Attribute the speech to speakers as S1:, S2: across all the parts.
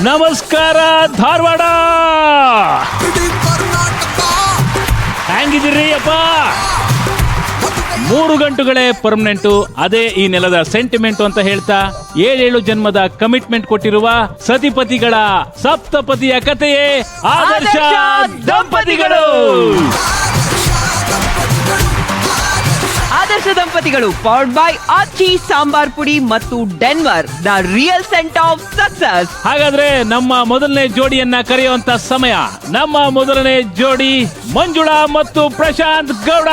S1: ನಮಸ್ಕಾರ ಧಾರವಾಡ, ಹೆಂಗಿದ್ದೀರಿ ಅಪ್ಪ? 3 ಗಂಟುಗಳೇ ಪರ್ಮನೆಂಟು, ಅದೇ ಈ ನೆಲದ ಸೆಂಟಿಮೆಂಟ್ ಅಂತ ಹೇಳ್ತಾ 7 ಜನ್ಮದ ಕಮಿಟ್ಮೆಂಟ್ ಕೊಟ್ಟಿರುವ ಸತಿಪತಿಗಳ ಸಪ್ತಪತಿಯ ಕಥೆಯೇ ಆದರ್ಶ ದಂಪತಿಗಳು.
S2: ಆದರ್ಶ ದಂಪತಿಗಳು ಪವರ್ಡ್ ಬೈ ಆಚಿ ಸಾಂಬಾರ್ ಪುಡಿ ಮತ್ತು Denver, the real scent of success.
S1: ಹಾಗಾದ್ರೆ ನಮ್ಮ ಮೊದಲನೇ ಜೋಡಿಯನ್ನ ಕರೆಯುವಂತ ಸಮಯ. ನಮ್ಮ ಮೊದಲನೇ ಜೋಡಿ ಮಂಜುಳಾ ಮತ್ತು ಪ್ರಶಾಂತ್ ಗೌಡ.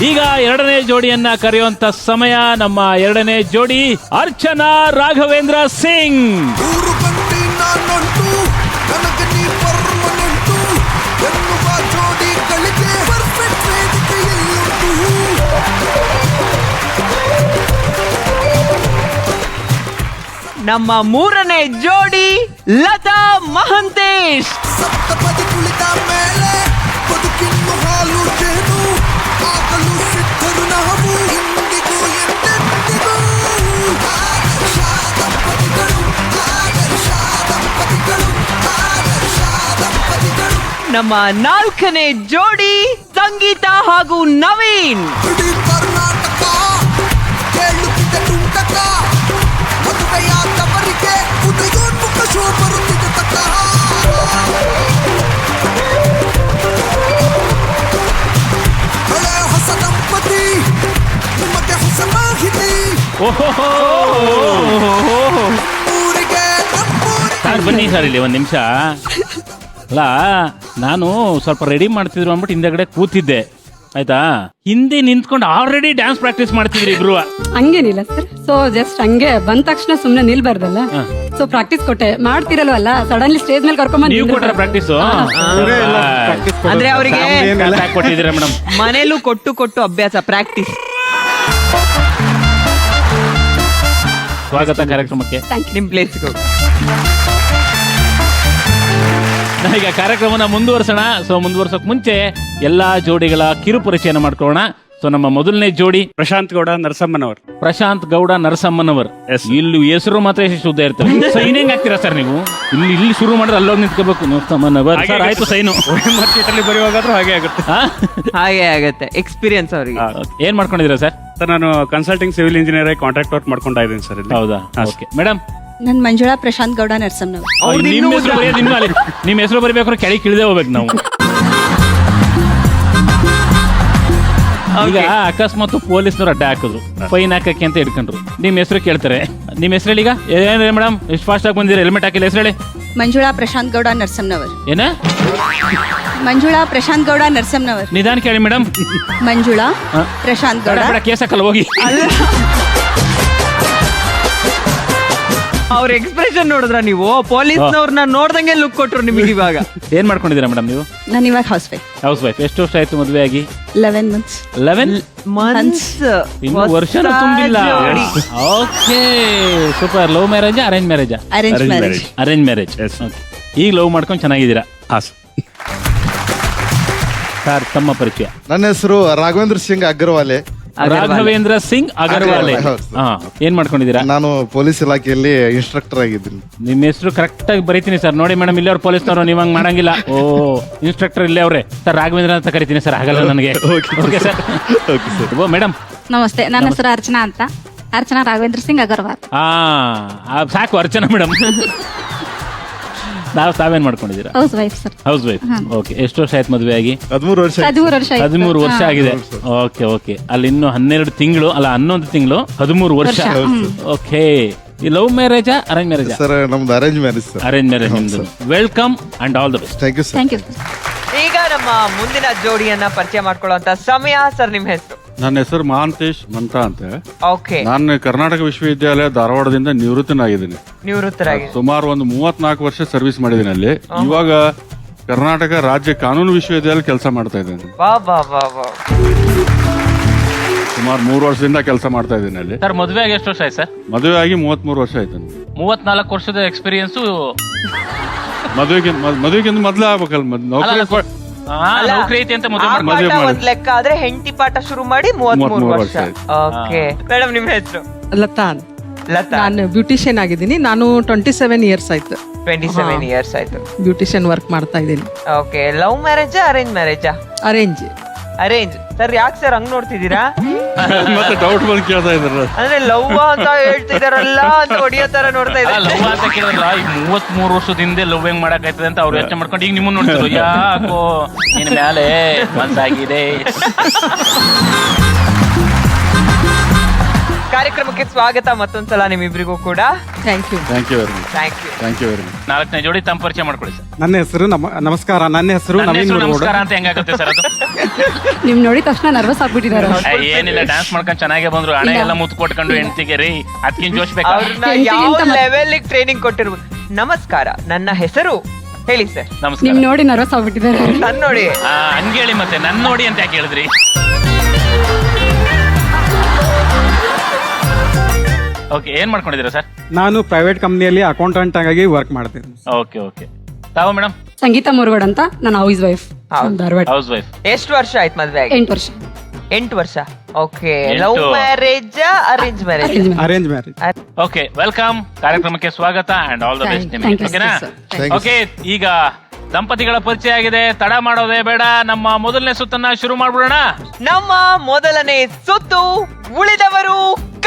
S1: ಈಗ ಎರಡನೇ ಜೋಡಿಯನ್ನ ಕರೆಯುವಂತ ಸಮಯ. ನಮ್ಮ ಎರಡನೇ ಜೋಡಿ ಅರ್ಚನಾ ರಾಘವೇಂದ್ರ ಸಿಂಗ್.
S2: ನಮ್ಮ ಮೂರನೇ ಜೋಡಿ ಲತಾ ಮಹಂತೇಶ್. ನಮ್ಮ ನಾಲ್ಕನೇ ಜೋಡಿ ಸಂಗೀತ ಹಾಗೂ ನವೀನ್.
S1: ಸರ್ ಬನ್ನಿ ಸರ್, ಇಲ್ಲಿ ಒಂದ್ ನಿಮಿಷ. ಅಲ್ಲ, ನಾನು ಸ್ವಲ್ಪ ರೆಡಿ ಮಾಡ್ತಿದ್ರು ಅಂದ್ಬಿಟ್ಟು ಹಿಂದೆಗಡೆ ಕೂತಿದ್ದೆ, ಆಯ್ತಾ? ಹಿಂದೆ ನಿಂತ್ಕೊಂಡು ಆಲ್ರೆಡಿ ಡ್ಯಾನ್ಸ್ ಪ್ರಾಕ್ಟೀಸ್ ಮಾಡ್ತಿದ್ರಿ ಇಬ್ರು.
S3: ಹಂಗೇನಿಲ್ಲ ಸರ್. ಸೊ ಜಸ್ಟ್ ಹಂಗೆ ಬಂದ ತಕ್ಷಣ ಸುಮ್ನೆ ನಿಲ್ಬಾರ್ದಲ್ಲ, ಸೊ ಪ್ರಾಕ್ಟೀಸ್ ಕೊಟ್ಟೆ. ಮಾಡ್ತಿರಲ್ವಲ್ಲ, ಸಡನ್ಲಿ ಸ್ಟೇಜ್ ಮೇಲೆ ಕರ್ಕೊಂಡ್
S1: ನೀವು ಕೊಟ್ರ ಪ್ರಾಕ್ಟೀಸ್
S2: ಅಂದ್ರೆ ಅವರಿಗೆ
S1: ಕೊಟ್ಟಿದ್ದೀರಾ ಮೇಡಮ್?
S2: ಮನೇಲೂ ಕೊಟ್ಟು ಕೊಟ್ಟು ಅಭ್ಯಾಸ, ಪ್ರಾಕ್ಟೀಸ್.
S1: ಸ್ವಾಗತ ಕಾರ್ಯಕ್ರಮಕ್ಕೆ.
S2: ನಿಮ್ ಪ್ಲೇಸ್ಗೆ
S1: ನಾವೀಗ ಕಾರ್ಯಕ್ರಮನ ಮುಂದುವರ್ಸೋಣ. ಸೊ ಮುಂದುವರ್ಸೋಕ್ ಮುಂಚೆ ಎಲ್ಲಾ ಜೋಡಿಗಳ ಕಿರು ಪರಿಚಯನ ಮಾಡ್ಕೊಳ್ಳೋಣ. ಸೊ ನಮ್ಮ ಮೊದಲನೇ ಜೋಡಿ
S4: ಪ್ರಶಾಂತ್ ಗೌಡ ನರಸಮ್ಮನವರು.
S1: ಪ್ರಶಾಂತ್ ಗೌಡ ನರಸಮ್ಮನವರ್. ಇಲ್ಲಿ ಹೆಸರು ಮಾತ್ರ ಎಷ್ಟು ಶುದ್ಧ ಇರ್ತವೆ. ಸೈನ್ ಹೆಂಗ್ ಆಗ್ತೀರಾ ಸರ್ ನೀವು? ಇಲ್ಲಿ ಶುರು ಮಾಡಿದ್ರೆ ಅಲ್ಲೋಗಿ ನಿಂತ್ಕೋಬೇಕು. ನರಸಮ್ಮನವರ್ ಸರ್, ಆಯ್ತು ಸೈನು.
S4: ಮಾರ್ಕೆಟಲ್ಲಿ ಬರೆಯುವಾಗಾದ್ರೂ ಹಾಗೆ ಆಗುತ್ತೆ.
S2: ಹಾಗೆ ಆಗತ್ತೆ, ಎಕ್ಸ್ಪೀರಿಯನ್ಸ್ ಅವರಿಗೆ.
S1: ಏನ್ ಮಾಡ್ಕೊಂಡಿದ್ದೀರಾ ಸರ್?
S4: ನಾನು ಕನ್ಸಲ್ಟಿಂಗ್ ಸಿವಿಲ್ ಇಂಜಿನಿಯರ್ ಆಗಿ ಕಾಂಟ್ರಾಕ್ಟ್ ವರ್ಕ್ ಮಾಡ್ಕೊಂತಾ ಇದ್ದೀನಿ ಸರ್.
S1: ಹೌದಾ? Okay madam.
S5: ನನ್ ಮಂಜುಳಾ ಪ್ರಶಾಂತ್ ಗೌಡ ನರಸಮ್ಮನವರು.
S1: ನಿಮ್ಮ ಹೆಸರು ಬರೀಬೇಕಾದ್ರೆ ಕೆಳಗೆ ಇಳಿದೇ ಹೋಗ್ಬೇಕು ನಾವು. ಈಗ ಅಕಸ್ಮಾತ್ ಪೊಲೀಸ್ನವ್ರು ಅಡ್ಡ ಹಾಕಿದ್ರು, ಫೈನ್ ಹಾಕಕ್ಕೆ ಅಂತ ಹಿಡ್ಕೊಂಡ್ರು, ನಿಮ್ ಹೆಸರು ಕೇಳ್ತಾರೆ. ನಿಮ್ ಹೆಸರು ಹೇಳಿ. ಈಗ ಏನ್ ಮೇಡಮ್ ಎಷ್ಟು ಫಾಸ್ಟ್ ಆಗಿ ಬಂದಿರ? ಹೆಲ್ಮೆಟ್ ಹಾಕಿಲ್ಲ, ಹೆಸರು ಹೇಳಿ.
S5: ಮಂಜುಳಾ ಪ್ರಶಾಂತ್ ಗೌಡ ನರಸಮ್ಮನವರು.
S1: ಏನ?
S5: ಮಂಜುಳಾ ಪ್ರಶಾಂತ್ ಗೌಡ ನರಸಮ್ಮನವರು.
S1: ನಿಧಾನ ಕೇಳಿ ಮೇಡಮ್.
S5: ಮಂಜುಳಾ ಪ್ರಶಾಂತ್ ಗೌಡ.
S1: ಕೇಸ್ ಹಾಕಲ್ಲ ಹೋಗಿ.
S2: ಅವ್ರ ಎಕ್ಸ್ಪ್ರೆಷನ್ ನೋಡಿದ್ರ ನೀವು? ಪೊಲೀಸ್ನವ್ರನ್ನ ನೋಡ್ದಂಗೆ ಲುಕ್ ಕೊಟ್ರು ನಿಮಗೆ. ಇವಾಗ
S1: ಏನ್ ಮಾಡ್ಕೊಂಡಿದ್ದೀರಾ ಮೇಡಮ್ ನೀವು?
S5: ನಾನು ಇವಾಗ ಹೌಸ್ ವೈಫ್.
S1: House wife. ಎಷ್ಟು ವರ್ಷ ಆಯ್ತು ಮದುವೆ ಆಗಿ?
S5: 11 months.
S1: 11
S2: months.
S1: ಇನ್ನು ವರ್ಷ ತುಂಬಿಲ್ಲ. Okay, super. Love marriage, arrange marriage?
S5: Arrange marriage.
S1: Arrange marriage. ಈಗ ಲವ್ ಮಾಡ್ಕೊಂಡು ಚೆನ್ನಾಗಿದ್ದೀರಾ? ಸರ್ ತಮ್ಮ ಪರಿಚಯ?
S6: ನನ್ನ ಹೆಸರು ರಾಘವೇಂದ್ರ ಸಿಂಗ್ ಅಗ್ರವಾಲೆ.
S1: ರಾಘವೇಂದ್ರ ಸಿಂಗ್ ಅಗರ್ವಾಲೆ. ಏನ್ ಮಾಡ್ಕೊಂಡಿದ್ದೀರಾ?
S6: ನಾನು ಪೊಲೀಸ್ ಇಲಾಖೆಯಲ್ಲಿ ಇನ್ಸ್ಟ್ರಕ್ಟರ್ ಆಗಿದ್ದೀನಿ.
S1: ನಿಮ್ಮ ಹೆಸರು ಕರೆಕ್ಟ್ ಆಗಿ ಬರೀತೀನಿ ಸರ್. ನೋಡಿ ಮೇಡಮ್, ಇಲ್ಲಿ ಅವ್ರು ಪೊಲೀಸ್ನವರು, ನೀವು ಹಂಗ್ ಮಾಡಂಗಿಲ್ಲ. ಓ, ಇನ್ಸ್ಟ್ರಕ್ಟರ್ ಇಲ್ಲೇ ಅವ್ರೆ ಸರ್. ರಾಘವೇಂದ್ರ ಅಂತ ಕರಿತೀನಿ ಸರ್, ಆಗಲ್ಲ ನನಗೆ. Okay sir. ಓ ಮೇಡಮ್
S7: ನಮಸ್ತೆ, ನನ್ನ ಹೆಸರು ಅರ್ಚನಾ ಅಂತ. ಅರ್ಚನಾ ರಾಘವೇಂದ್ರ ಸಿಂಗ್ ಅಗರ್ವಾಲ್.
S1: ಸಾಕು ಅರ್ಚನಾ ಮೇಡಮ್. ತಾವೇನ್ ಮಾಡ್ಕೊಂಡಿದ್ದೀರಾ?
S7: House wife sir.
S1: House wife. Okay. ಎಷ್ಟು ವರ್ಷ ಆಯ್ತು ಮದುವೆ ಆಗಿ?
S6: 13 ವರ್ಷ.
S1: 13 ವರ್ಷ ಆಗಿದೆ. Okay okay. ಅಲ್ಲಿ ಇನ್ನು 12 ತಿಂಗಳು, ಅಲ್ಲ 11 ತಿಂಗಳು, 13 ವರ್ಷ. ಓಕೆ. ಈ ಲವ್ ಮ್ಯಾರೇಜಾ ಅರೇಂಜ್ ಮ್ಯಾರೇಜಾ?
S6: ಸರ್ ನಮ್ದು arrange marriage sir.
S1: Arrange marriage ನಿಮ್ದು. Welcome and all the best.
S6: Thank you sir.
S7: Thank you.
S2: ಈಗ ನಮ್ಮ ಮುಂದಿನ ಜೋಡಿಯನ್ನ ಪರಿಚಯ ಮಾಡ್ಕೊಳ್ಳುವಂತ ಸಮಯ. ಸರ್ ನಿಮ್ ಹೆಸರು?
S8: ನನ್ನ ಹೆಸರು ಮಹಾಂತೇಶ್ ಮಂತ ಅಂತ.
S2: ಓಕೆ.
S8: ನಾನು ಕರ್ನಾಟಕ ವಿಶ್ವವಿದ್ಯಾಲಯ ಧಾರವಾಡದಿಂದ ನಿವೃತ್ತನಾಗಿದ್ದೀನಿ.
S2: ನಿವೃತ್ತರಾಗಿ
S8: ಸುಮಾರು ಒಂದು 34 ವರ್ಷ ಸರ್ವಿಸ್ ಮಾಡಿದ್ದೀನಿ ಅಲ್ಲಿ. ಇವಾಗ ಕರ್ನಾಟಕ ರಾಜ್ಯ ಕಾನೂನು ವಿಶ್ವವಿದ್ಯಾಲಯ ಕೆಲಸ ಮಾಡ್ತಾ ಇದ್ದೇನೆ.
S2: ವಾ ವಾ ವಾ ವಾ.
S8: ಸುಮಾರು 3 ವರ್ಷದಿಂದ ಕೆಲಸ ಮಾಡ್ತಾ ಇದ್ದೀನಿ ಅಲ್ಲಿ.
S1: ಸರ್ ಮದುವೆ ಆಗಿ ಎಷ್ಟು ವರ್ಷ ಆಯ್ತು ಸರ್?
S8: ಮದುವೆ ಆಗಿ 33 ವರ್ಷ ಆಯ್ತು ನನಗೆ.
S1: 34 ವರ್ಷದ ಎಕ್ಸ್ಪೀರಿಯನ್ಸ್.
S8: ಮದುವೆಗಿಂತ ಮೊದ್ಲೇ ಆಗ್ಬೇಕಲ್ಲ,
S1: ನೌಕರಿ ಐತಿ ಅಂತ ಮದುವೆ
S2: ಆ
S8: ಮದುವೆ
S2: ಪಾಠ
S8: ಮಾಡಿ.
S2: ಒಂದ್ ಲೆಕ್ಕ ಆದ್ರೆ ಹೆಂಡತಿ ಪಾಠ ಶುರು ಮಾಡಿ 33
S8: 33
S2: ವರ್ಷ.
S8: ವರ್ಷ
S2: ಓಕೆ ಮೇಡಮ್, ನಿಮ್ ಹೆಸರು?
S9: ಲತಾ ಅಂತ.
S2: ಲತಾ.
S9: ನಾನು ಬ್ಯೂಟಿಷಿಯನ್ ಆಗಿದ್ದೀನಿ. ನಾನು 27 ಇಯರ್ಸ್ ಆಯ್ತು
S2: 27 ಇಯರ್ಸ್ ಆಯ್ತು
S9: ಬ್ಯೂಟಿಷಿಯನ್ ವರ್ಕ್ ಮಾಡ್ತಾ ಇದ್ದೀನಿ.
S2: ಓಕೆ. ಲವ್ ಮ್ಯಾರೇಜಾ ಅರೇಂಜ್ ಮ್ಯಾರೇಜಾ?
S9: ಅರೇಂಜ್.
S2: ಅರೇಂಜ್. ಸರ್ ಯಾಕೆ ಸರ್ ಹಂಗ್ ನೋಡ್ತಿದ್ದೀರಾ?
S8: ಮತ್ತೆ ಡೌಟ್ ಬಂದು ಕೇಳ್ತಾ ಇದ್ದಾರೆ.
S2: ಅಂದ್ರೆ ಲವ್ ಅಂತ ಹೇಳ್ತಿದಾರಲ್ಲ ಅಂತ ಹೊಡಿಯೋ ತರ ನೋಡ್ತಾ ಇದ್ದಾರೆ.
S1: ಲವ್ ಅಂತ ಕೇಳಿದ್ರಲ್ಲ, ಈಗ 33 ವರ್ಷದ ಹಿಂದೆ ಲವ್ ಹೆಂಗ್ ಮಾಡಕ್ ಆಯ್ತದೆ ಅಂತ ಅವ್ರು ಯೋಚನೆ ಮಾಡ್ಕೊಂಡು ಈಗ ನಿಮ್ಮನ್ನ ನೋಡ್ತಿದ್ರು. ಯಾಕೋ ನಿನ್ ಮ್ಯಾಲೆ ಮನ್ಸಾಗಿದೆ.
S2: ಕಾರ್ಯಕ್ರಮಕ್ಕೆ ಸ್ವಾಗತ ಮತ್ತೊಂದ್ಸಲ ನಿಮ್ಮಿಬ್ರಿಗೂ ಕೂಡ.
S9: Thank you.
S8: Thank you very much.
S2: Thank you.
S8: Thank you very much.
S1: 4ನೇ ಜೋಡಿ ತಮ್ಮ ಪರಿಚಯ ಮಾಡ್ಕೊಳ್ಳಿ ಸರ್.
S4: ನನ್ನ ಹೆಸರು ನಮಸ್ಕಾರ. ನನ್ನ ಹೆಸರು
S1: ನನ್ನ
S4: ನವೀನ್
S1: ಹೆಸರು
S4: ಮುರುಗೋಡು.
S1: ನಮಸ್ಕಾರ ಅಂತ ಹೆಂಗಾಗುತ್ತೆ ಸರ್ ಅದು?
S3: ನಿಮ್ ನೋಡಿದ ತಕ್ಷಣ ನರ್ವಸ್ ಆಗ್ಬಿಟ್ಟಿದ್ದಾರೆ.
S1: ಏನಿಲ್ಲ, ಡ್ಯಾನ್ಸ್ ಮಾಡ್ಕೊಂಡು ಚೆನ್ನಾಗೇ ಬಂದ್ರು. ಹಣೆ ಎಲ್ಲ ಮುತ್ತು ಕೊಟ್ಕೊಂಡು ಹೆಂಡತಿಗೆ ರೀ ಅದಕ್ಕಿಂತ ಜೋಶ್ ಬೇಕಾ?
S2: ಅವ್ರನ್ನ
S3: ಹೆಂಡ್ತಿಗೆ
S2: ಯಾವ
S3: ಅಂತ ಮತ್ತೆ-
S2: ಲೆವೆಲ್ ಟ್ರೈನಿಂಗ್ ಕೊಟ್ಟಿರ್ಬೋದು. ನಮಸ್ಕಾರ, ನನ್ನ ಹೆಸರು ಹೇಳಿ ಸರ್.
S1: ನಮಸ್ಕಾರ.
S3: ನಿಮ್ ನೋಡಿ ನರ್ವಸ್ ಆಗ್ಬಿಟ್ಟಿದ್ದಾರೆ.
S2: ನನ್ ನೋಡಿ.
S1: ಹಂಗೇಳಿ ಮತ್ತೆ ನನ್ ನೋಡಿ ಅಂತ ಯಾಕೆ ಹೇಳಿದ್ರಿ? ಓಕೆ, ಏನ್ ಮಾಡ್ಕೊಂಡಿದ್ದೀರಾ ಸರ್?
S4: ನಾನು ಪ್ರೈವೇಟ್ ಕಂಪ್ನಿಯಲ್ಲಿ ಅಕೌಂಟೆಂಟ್ ಆಗಿ ವರ್ಕ್ ಮಾಡ್ತೀನಿ.
S1: Okay okay. ತಾವು ಮೇಡಮ್?
S3: ಸಂಗೀತ ಮುರುಗೋಡ್ ಅಂತ, ನಾನು house wife, Dharwad.
S1: House wife.
S2: ಎಷ್ಟು ವರ್ಷ ಆಯ್ತು ಮದ್ವೆ ಆಗಿ?
S3: 8 ವರ್ಷ.
S2: 8 ವರ್ಷ. Okay.
S1: 8.
S2: Love marriage arrange marriage?
S4: Arrange marriage.
S1: Okay, welcome. ಕಾರ್ಯಕ್ರಮಕ್ಕೆ ಸ್ವಾಗತ and all the best
S3: Thank
S1: ನಿಮಗೆ.
S3: you,
S1: ಓಕೆನಾ?
S3: sir.
S6: Thank you,
S1: ಓಕೆ, ಈಗ ದಂಪತಿಗಳ ಪರಿಚಯ ಆಗಿದೆ, ತಡ ಮಾಡೋದೇ ಬೇಡ. ನಮ್ಮ ಮೊದಲನೇ ಸುತ್ತನ್ನ ಶುರು ಮಾಡ್ಬಿಡೋಣ.
S2: ನಮ್ಮ ಮೊದಲನೇ ಸುತ್ತು ಉಳಿದವರು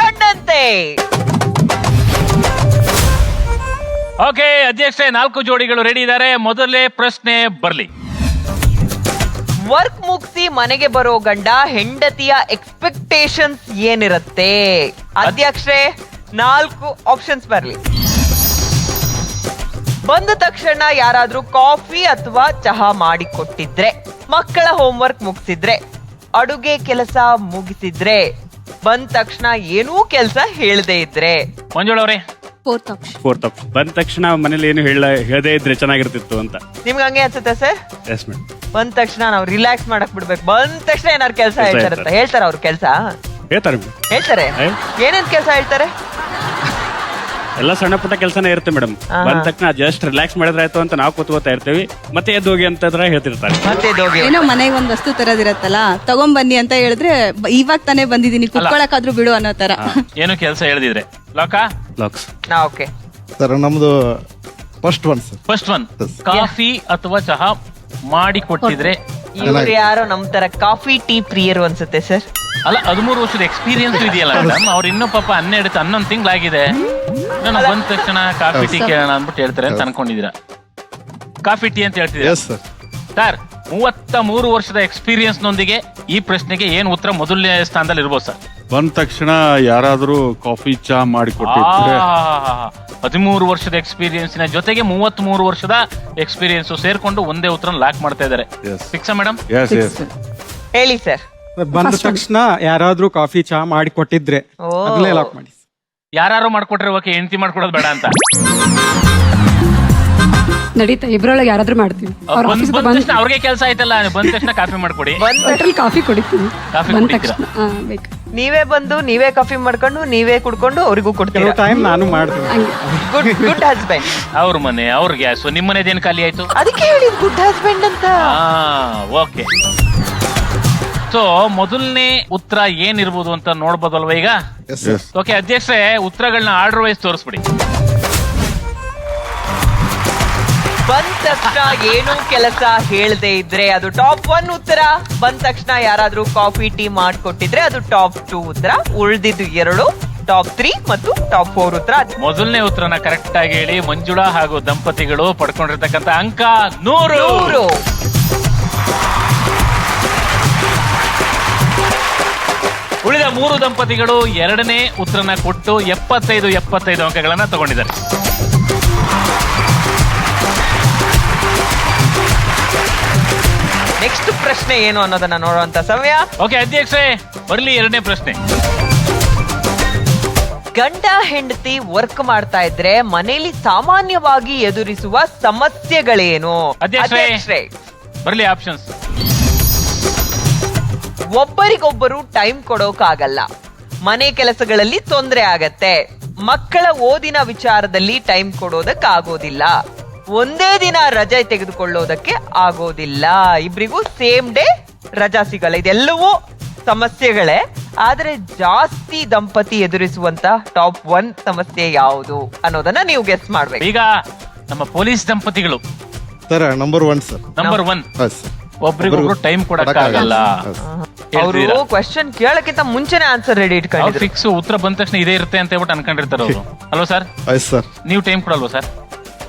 S2: ಕಂಡಂತೆ.
S1: ಓಕೆ ಅಧ್ಯಕ್ಷೆ, 4 ಜೋಡಿಗಳು ರೆಡಿ ಇದ್ದಾರೆ. ಮೊದಲೇ ಪ್ರಶ್ನೆ ಬರ್ಲಿ.
S2: ವರ್ಕ್ ಮುಗಿಸಿ ಮನೆಗೆ ಬರೋ ಗಂಡ ಹೆಂಡತಿಯ ಎಕ್ಸ್ಪೆಕ್ಟೇಷನ್ಸ್ ಏನಿರುತ್ತೆ? ಅಧ್ಯಕ್ಷೆ 4 ಆಪ್ಷನ್ಸ್ ಬರ್ಲಿ. ಬಂದ ತಕ್ಷಣ ಯಾರಾದ್ರೂ ಕಾಫಿ ಅಥವಾ ಚಹಾ ಮಾಡಿ ಕೊಟ್ಟಿದ್ರೆ, ಮಕ್ಕಳ ಹೋಮ್ವರ್ಕ್ ಮುಗಿಸಿದ್ರೆ, ಅಡುಗೆ ಕೆಲಸ ಮುಗಿಸಿದ್ರೆ, ಬಂದ ತಕ್ಷಣ ಏನೂ ಕೆಲಸ ಹೇಳದೇ ಇದ್ರೆ.
S1: ಮಂಜುಳವ್ರೆ?
S5: 4th option.
S4: Fourth option. ಬಂದ ತಕ್ಷಣ ಮನೇಲಿ ಏನು ಹೇಳದೇ ಇದ್ರೆ ಚೆನ್ನಾಗಿರ್ತಿತ್ತು ಅಂತ.
S2: ನಿಮ್ಗೆ ಹಂಗೆ ಅನ್ಸುತ್ತೆ ಸರ್?
S4: Yes madam.
S2: ಬಂದ ತಕ್ಷಣ ನಾವು ರಿಲ್ಯಾಕ್ಸ್ ಮಾಡಕ್ ಬಿಡ್ಬೇಕು. ಬಂದ ತಕ್ಷಣ ಏನಾರು ಕೆಲಸ
S4: ಕೆಲ್ಸ
S2: ಹೇಳ್ತಾರಂತ ಹೇಳ್ತಾರ ಅವ್ರ ಕೆಲಸ
S4: ಹೇಳ್ತಾರೆ ಮೇಡಮ್.
S2: ಹೇಳ್ತಾರೆ. ಏನೇನ್ ಕೆಲಸ ಹೇಳ್ತಾರೆ?
S4: ಎಲ್ಲ ಸಣ್ಣ ಪುಟ್ಟ ಕೆಲಸನೇ ಇರುತ್ತೆ ಮೇಡಮ್. ಬಂದ ತಕ್ಷಣ ಜಸ್ಟ್ ರಿಲ್ಯಾಕ್ಸ್ ಮಾಡಿದ್ರೆ ಆಯ್ತು ಅಂತ ನಾವು ಕೂತ್ಕೋತಾ ಇರ್ತೀವಿ. ಮತ್ತೆ ಎದ್ದು ಹೋಗಿ ಅಂತಂದ್ರೆ ಹೇಳ್ತಿರ್ತಾರೆ.
S2: ಮತ್ತೆ ದೋಗಿ
S5: ಏನೋ ಮನೆಗೆ ಒಂದ್ ವಸ್ತು ತರೋದಿರತ್ತಲ್ಲ, ತಗೊಂಬನ್ನಿ ಅಂತ ಹೇಳಿದ್ರೆ ಇವಾಗ ತಾನೇ ಬಂದಿದೀನಿ, ಕುತ್ಕೊಳಕಾದ್ರೂ ಬಿಡು ಅನ್ನೋ ತರ.
S1: ಏನು ಕೆಲಸ ಹೇಳ್ದಿದ್ರೆ ಲೋಕ?
S4: ಲಾಕ್ಸ್.
S2: ಓಕೆ.
S6: ಸರ್ ನಮ್ದು first one sir.
S1: First one, coffee ಅಥವಾ ಚಹಾ ಮಾಡಿ ಕೊಟ್ಟಿದ್ರೆ.
S2: ಇವ್ರು ಯಾರೋ ನಮ್ ತರ ಕಾಫಿ ಟೀ ಪ್ರಿಯರು ಅನ್ಸುತ್ತೆ ಸರ್.
S1: ಅಲ್ಲ, 13 ವರ್ಷದ ಎಕ್ಸ್ಪೀರಿಯನ್ಸ್ ಇದೆಯಲ್ಲ ಮೇಡಮ್. ಅವ್ರು ಇನ್ನೂ ಪಾಪ 11 ತಿಂಗಳಾಗಿದೆ. ನಾನು ಬಂದ ತಕ್ಷಣ ಕಾಫಿ ಟೀ ಕೇಳೋಣ ಅಂದ್ಬಿಟ್ಟು ಹೇಳ್ತಾರೆ ಅಂತ ಅನ್ಕೊಂಡಿದ್ದೀರಾ? ಕಾಫಿ ಟೀ ಅಂತ ಹೇಳ್ತಿದ್ದೀರಾ
S6: ಎಸ್ ಸರ್.
S1: ಸರ್? 33 ವರ್ಷದ ಎಕ್ಸ್ಪೀರಿಯನ್ಸ್ ನೊಂದಿಗೆ ಈ ಪ್ರಶ್ನೆಗೆ ಏನ್ ಉತ್ತರ ಮೊದಲನೇ ಸ್ಥಾನದಲ್ಲಿ ಇರ್ಬೋದು ಸರ್?
S8: ಬಂದ ತಕ್ಷಣ ಯಾರಾದ್ರೂ ಕಾಫಿ ಚಾ ಮಾಡಿ ಕೊಟ್ಟಿದ್ರೆ.
S1: 13 ವರ್ಷದ ಎಕ್ಸ್ಪೀರಿಯನ್ಸಿನ ಜೊತೆಗೆ 33 ವರ್ಷದ ಎಕ್ಸ್ಪೀರಿಯನ್ಸ್ ಸೇರ್ಕೊಂಡು ಒಂದೇ ಉತ್ತರ ಲಾಕ್ ಮಾಡ್ತಾ ಇದ್ದಾರೆ.
S8: Yes.
S1: ಫಿಕ್ಸಾ ಮೇಡಮ್?
S8: Yes yes.
S2: ಹೇಳಿ ಸರ್.
S4: ಬಂದ ತಕ್ಷಣ ಯಾರಾದ್ರೂ ಕಾಫಿ ಚಹಾ ಮಾಡಿ ಕೊಟ್ಟಿದ್ರೆ ಅದನ್ನೇ ಲಾಕ್ ಮಾಡಿ.
S1: ಯಾರು ಮಾಡ್ಕೊಟ್ರೆ ಓಕೆ, ಹೆಂಡತಿ ಮಾಡ್ಕೊಡೋದು ಬೇಡ ಅಂತ.
S3: ನಡೀತಾ, ಇಬ್ರೊಳಗೆ ಯಾರಾದ್ರೂ ಮಾಡ್ತೀವಿ. ಅವ್ರ ಆಫೀಸ್
S1: ಬಂದ ತಕ್ಷಣ ಅವ್ರಿಗೆ ಕೆಲಸ ಆಯ್ತಲ್ಲ, ಬಂದ ತಕ್ಷಣ ಕಾಫಿ ಮಾಡ್ಕೊಡಿ.
S3: ಹೋಟೆಲ್ ಕಾಫಿ ಕುಡಿತೀವಿ.
S1: ಕಾಫಿ
S3: ಬಂದ
S1: ಕುಡಿತೀರಾ?
S3: ತಕ್ಷಣ ಬೇಕು.
S2: ನೀವೇ ಬಂದು ನೀವೇ ಕಾಫಿ ಮಾಡ್ಕೊಂಡು ನೀವೇ ಕುಡ್ಕೊಂಡು ಅವ್ರಿಗೂ
S4: ಕೆಲವು
S2: ಕೊಡ್ತೀರಾ.
S4: ಟೈಮ್ ನಾನು ಮಾಡ್ತೀನಿ.
S3: ಹಂಗೆ
S2: ಗುಡ್ ಹಸ್ಬೆಂಡ್.
S1: ಅವ್ರ ಮನೆ, ಅವ್ರ ಗ್ಯಾಸ್, ನಿಮ್ಮ ಮನೆದೇನ್ ಖಾಲಿ ಆಯ್ತು?
S2: ಅದಕ್ಕೆ ಹೇಳಿ ಗುಡ್ ಹಸ್ಬೆಂಡ್ ಅಂತ.
S1: ಓಕೆ. ಸೊ ಮೊದಲನೇ ಉತ್ತರ ಏನಿರ್ಬೋದು ಅಂತ ನೋಡ್ಬೋದಲ್ವಾ ಈಗ?
S6: Yes sir.
S1: ಓಕೆ ಅಧ್ಯಕ್ಷರೇ, ಉತ್ತರಗಳನ್ನ ಆರ್ಡರ್ ವೈಸ್ ತೋರಿಸ್ಬಿಡಿ.
S2: ಬಂದ ತಕ್ಷಣ ಏನೂ ಕೆಲಸ ಹೇಳದೆ ಇದ್ರೆ ಅದು ಟಾಪ್ 1 ಉತ್ತರ. ಬಂದ ತಕ್ಷಣ ಯಾರಾದ್ರೂ ಕಾಫಿ ಟೀ ಮಾಡ್ಕೊಟ್ಟಿದ್ರೆ ಅದು ಟಾಪ್ 2 ಉತ್ತರ. ಉಳಿದಿದ್ದು 2 ಟಾಪ್ 3 ಮತ್ತು ಟಾಪ್ 4 ಉತ್ತರ.
S1: ಮೊದಲನೇ ಉತ್ತರನ ಕರೆಕ್ಟ್ ಆಗಿ ಹೇಳಿ ಮಂಜುಳಾ ಹಾಗೂ ದಂಪತಿಗಳು ಪಡ್ಕೊಂಡಿರ್ತಕ್ಕಂಥ ಅಂಕ 100. ಉಳಿದ 3 ದಂಪತಿಗಳು ಎರಡನೇ ಉತ್ತರನ ಕೊಟ್ಟು 75 ಅಂಕಗಳನ್ನ ತಗೊಂಡಿದ್ದಾರೆ.
S2: ನೆಕ್ಸ್ಟ್ ಪ್ರಶ್ನೆ ಏನು ಅನ್ನೋದನ್ನ ನೋಡುವಂತ ಸಮಯ.
S1: ಓಕೆ ಅಧ್ಯಕ್ಷರೇ, ಬರ್ಲಿ ಎರಡನೇ ಪ್ರಶ್ನೆ.
S2: ಗಂಡ ಹೆಂಡತಿ ವರ್ಕ್ ಮಾಡ್ತಾ ಇದ್ರೆ ಮನೇಲಿ ಸಾಮಾನ್ಯವಾಗಿ ಎದುರಿಸುವ ಸಮಸ್ಯೆಗಳೇನು?
S1: ಅಧ್ಯಕ್ಷರೇ, ಬರ್ಲಿ ಆಪ್ಷನ್ಸ್.
S2: ಒಬ್ಬರಿಗೊಬ್ಬರು ಟೈಮ್ ಕೊಡೋಕಾಗಲ್ಲ, ಮನೆ ಕೆಲಸಗಳಲ್ಲಿ ತೊಂದರೆ ಆಗತ್ತೆ, ಮಕ್ಕಳ ಓದಿನ ವಿಚಾರದಲ್ಲಿ ಟೈಮ್ ಕೊಡೋದಕ್ಕಾಗೋದಿಲ್ಲ, ಒಂದೇ ದಿನ ರಜೆ ತೆಗೆದುಕೊಳ್ಳೋದಕ್ಕೆ ಆಗೋದಿಲ್ಲ, ಇಬ್ರಿಗೂ ಸೇಮ್ ಡೇ ರಜಾ ಸಿಗಲ್ಲ. ಇದೆಲ್ಲವೂ ಸಮಸ್ಯೆಗಳೇ. ಆದ್ರೆ ಜಾಸ್ತಿ ದಂಪತಿ ಎದುರಿಸುವಂತ ಟಾಪ್ 1 ಸಮಸ್ಯೆ ಯಾವುದು ಅನ್ನೋದನ್ನ ನೀವು ಗೆಸ್ ಮಾಡ್ಬೇಕು.
S1: ಈಗ ನಮ್ಮ ಪೊಲೀಸ್ ದಂಪತಿಗಳು
S6: ಸರ್ ನಂಬರ್ 1 ಸರ್.
S1: ನಂಬರ್ 1
S6: ಹೌದು ಸರ್.
S1: ಒಬ್ರಿಗೊಬ್ರು ಟೈಮ್ ಕೊಡಕ್ಕಾಗಲ್ಲ.
S2: ಅವರು ಕ್ವೆಶ್ಚನ್ ಕೇಳಕ್ಕಿಂತ ಮುಂಚೆನೆ ಆನ್ಸರ್ ರೆಡಿ ಇಟ್ಕೊಂಡಿದ್ರು.
S1: ಫಿಕ್ಸ್ ಉತ್ತರ ಬಂದ ತಕ್ಷಣ ಇದೇ ಇರುತ್ತೆ ಅಂತ ಹೇಳ್ಬಿಟ್ಟು ಅನ್ಕೊಂಡಿರ್ತಾರೆ ಅವರು. ಅಲ್ವಾ ಸರ್?
S6: ಆಯ್ತು ಸರ್.
S1: ನೀವು ಟೈಮ್ ಕೊಡಲ್ವಾ ಸರ್?